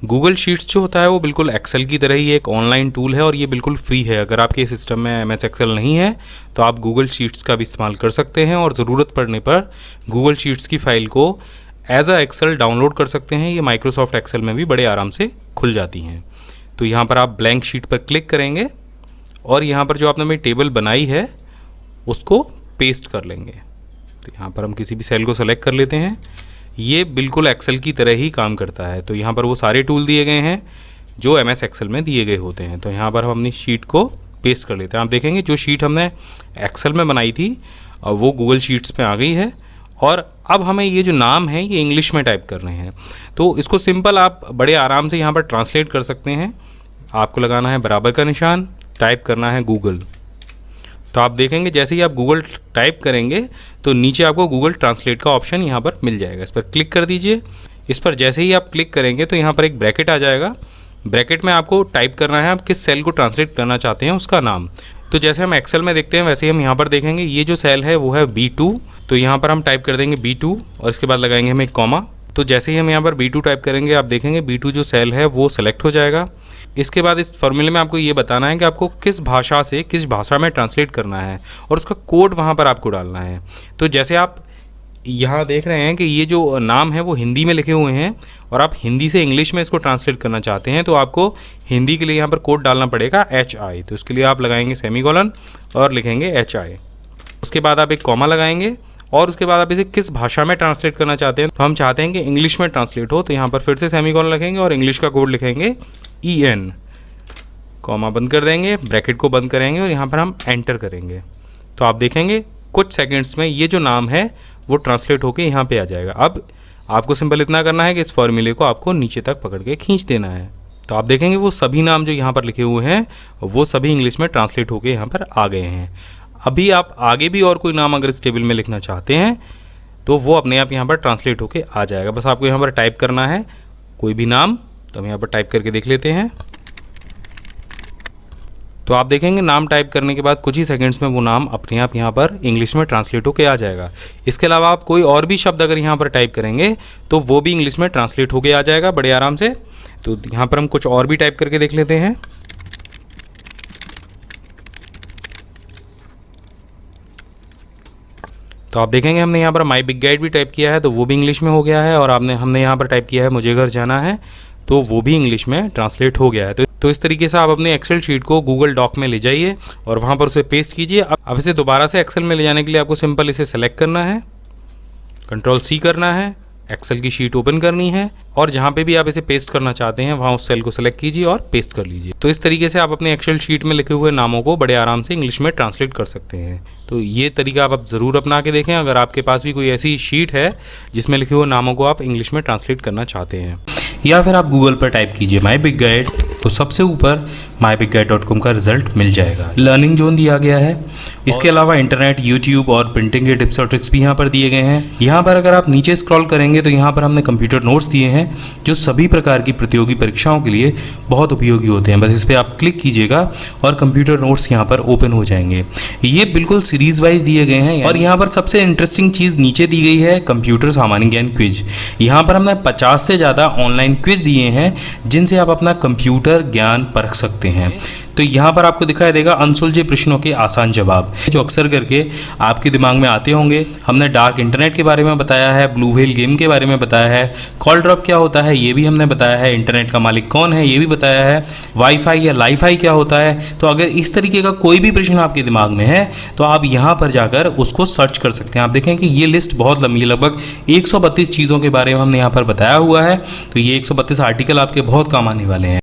गूगल शीट्स जो होता है वो बिल्कुल एक्सेल की तरह ही एक ऑनलाइन टूल है, और ये बिल्कुल फ्री है। अगर आपके सिस्टम में MS एक्सेल नहीं है तो आप गूगल शीट्स का भी इस्तेमाल कर सकते हैं, और ज़रूरत पड़ने पर गूगल शीट्स की फ़ाइल को एज अ एक्सेल डाउनलोड कर सकते हैं। ये माइक्रोसॉफ्ट एक्सेल में भी बड़े आराम से खुल जाती हैं। तो यहाँ पर आप ब्लैंक शीट पर क्लिक करेंगे, और यहाँ पर जो आपने मेरी टेबल बनाई है उसको पेस्ट कर लेंगे। तो यहाँ पर हम किसी भी सेल को सेलेक्ट कर लेते हैं। ये बिल्कुल एक्सेल की तरह ही काम करता है। तो यहाँ पर वो सारे टूल दिए गए हैं जो MS एक्सेल में दिए गए होते हैं। तो यहाँ पर हम अपनी शीट को पेस्ट कर लेते हैं। आप देखेंगे जो शीट हमने एक्सेल में बनाई थी वो गूगल शीट्स पे आ गई है, और अब हमें ये जो नाम है ये इंग्लिश में टाइप करने हैं। तो इसको सिंपल आप बड़े आराम से यहाँ पर ट्रांसलेट कर सकते हैं। आपको लगाना है बराबर का निशान, टाइप करना है गूगल। तो आप देखेंगे जैसे ही आप गूगल टाइप करेंगे तो नीचे आपको गूगल ट्रांसलेट का ऑप्शन यहाँ पर मिल जाएगा। इस पर क्लिक कर दीजिए। इस पर जैसे ही आप क्लिक करेंगे तो यहाँ पर एक ब्रैकेट आ जाएगा। ब्रैकेट में आपको टाइप करना है आप किस सेल को ट्रांसलेट करना चाहते हैं उसका नाम। तो जैसे हम एक्सेल में देखते हैं वैसे ही हम यहाँ पर देखेंगे ये जो सेल है वो है B2। तो यहाँ पर हम टाइप कर देंगे B2 और इसके बाद लगाएंगे हम एक कॉमा। तो जैसे ही हम यहाँ पर B2 टाइप करेंगे आप देखेंगे B2 जो सेल है वो सेलेक्ट हो जाएगा। इसके बाद इस फॉर्मूले में आपको ये बताना है कि आपको किस भाषा से किस भाषा में ट्रांसलेट करना है, और उसका कोड वहाँ पर आपको डालना है। तो जैसे आप यहाँ देख रहे हैं कि ये जो नाम है वो हिंदी में लिखे हुए हैं, और आप हिंदी से इंग्लिश में इसको ट्रांसलेट करना चाहते हैं तो आपको हिंदी के लिए यहाँ पर कोड डालना पड़ेगा HI। तो इसके लिए आप लगाएंगे सेमीकोलन और लिखेंगे HI। उसके बाद आप एक कॉमा लगाएंगे, और उसके बाद आप इसे किस भाषा में ट्रांसलेट करना चाहते हैं। तो हम चाहते हैं कि इंग्लिश में ट्रांसलेट हो, तो यहाँ पर फिर से सेमीकोलन लिखेंगे और इंग्लिश का कोड लिखेंगे EN, कॉमा बंद कर देंगे, ब्रैकेट को बंद करेंगे और यहाँ पर हम एंटर करेंगे। तो आप देखेंगे कुछ सेकंड्स में ये जो नाम है वो ट्रांसलेट होके यहाँ पे आ जाएगा। अब आपको सिंपल इतना करना है कि इस फॉर्मूले को आपको नीचे तक पकड़ के खींच देना है। तो आप देखेंगे वो सभी नाम जो यहाँ पर लिखे हुए हैं वो सभी इंग्लिश में ट्रांसलेट होके यहाँ पर आ गए हैं। अभी आप आगे भी और कोई नाम अगर इस टेबल में लिखना चाहते हैं तो वो अपने आप यहाँ पर ट्रांसलेट होके आ जाएगा। बस आपको यहाँ पर टाइप करना है कोई भी नाम। तो हम यहाँ पर टाइप करके देख लेते हैं। तो आप देखेंगे नाम टाइप करने के बाद कुछ ही सेकंड्स में वो नाम अपने आप यहाँ पर इंग्लिश में ट्रांसलेट होके आ जाएगा। इसके अलावा आप कोई और भी शब्द अगर यहाँ पर टाइप करेंगे तो वो भी इंग्लिश में ट्रांसलेट होके आ जाएगा बड़े आराम से। तो यहाँ पर हम कुछ और भी टाइप करके देख लेते हैं। तो आप देखेंगे हमने यहाँ पर माई बिग गाइड भी टाइप किया है तो वो भी इंग्लिश में हो गया है, और हमने यहाँ पर टाइप किया है मुझे घर जाना है तो वो भी इंग्लिश में ट्रांसलेट हो गया है। तो इस तरीके से आप अपने एक्सेल शीट को गूगल डॉक में ले जाइए और वहाँ पर उसे पेस्ट कीजिए। अब इसे दोबारा से एक्सेल में ले जाने के लिए आपको सिंपल इसे सेलेक्ट करना है, Ctrl+C करना है, एक्सेल की शीट ओपन करनी है और जहाँ पे भी आप इसे पेस्ट करना चाहते हैं वहाँ उस सेल को सेलेक्ट कीजिए और पेस्ट कर लीजिए। तो इस तरीके से आप अपने एक्सेल शीट में लिखे हुए नामों को बड़े आराम से इंग्लिश में ट्रांसलेट कर सकते हैं। तो ये तरीका आप ज़रूर अपना के देखें अगर आपके पास भी कोई ऐसी शीट है जिसमें लिखे हुए नामों को आप इंग्लिश में ट्रांसलेट करना चाहते हैं। या फिर आप गूगल पर टाइप कीजिए माई बिग गाइड, तो सबसे ऊपर mybigguide.com का रिजल्ट मिल जाएगा। लर्निंग जोन दिया गया है, इसके अलावा इंटरनेट, यूट्यूब और प्रिंटिंग के टिप्स और ट्रिक्स भी यहाँ पर दिए गए हैं। यहाँ पर अगर आप नीचे स्क्रॉल करेंगे तो यहाँ पर हमने कंप्यूटर नोट्स दिए हैं जो सभी प्रकार की प्रतियोगी परीक्षाओं के लिए बहुत उपयोगी होते हैं। बस इस पर आप क्लिक कीजिएगा और कंप्यूटर नोट्स यहाँ पर ओपन हो जाएंगे। ये बिल्कुल सीरीज वाइज दिए गए हैं और यहाँ पर सबसे इंटरेस्टिंग चीज़ नीचे दी गई है कंप्यूटर सामान्य ज्ञान क्विज। यहाँ पर हमने 50 से ज़्यादा ऑनलाइन क्विज दिए हैं जिनसे आप अपना कंप्यूटर ज्ञान परख सकते हैं। तो यहाँ पर आपको दिखाई देगा अनसुलझे प्रश्नों के आसान जवाब जो अक्सर करके आपके दिमाग में आते होंगे। हमने डार्क इंटरनेट के बारे में बताया है, ब्लू व्हेल गेम के बारे में बताया है, कॉल ड्रॉप क्या होता है ये भी हमने बताया है, इंटरनेट का मालिक कौन है ये भी बताया है, वाईफाई या लाईफाई क्या होता है। तो अगर इस तरीके का कोई भी प्रश्न आपके दिमाग में है तो आप यहाँ पर जाकर उसको सर्च कर सकते हैं। आप देखें कि ये लिस्ट बहुत लंबी है, लगभग 132 चीज़ों के बारे में हमने यहाँ पर बताया हुआ है। तो ये 132 आर्टिकल आपके बहुत काम आने वाले हैं।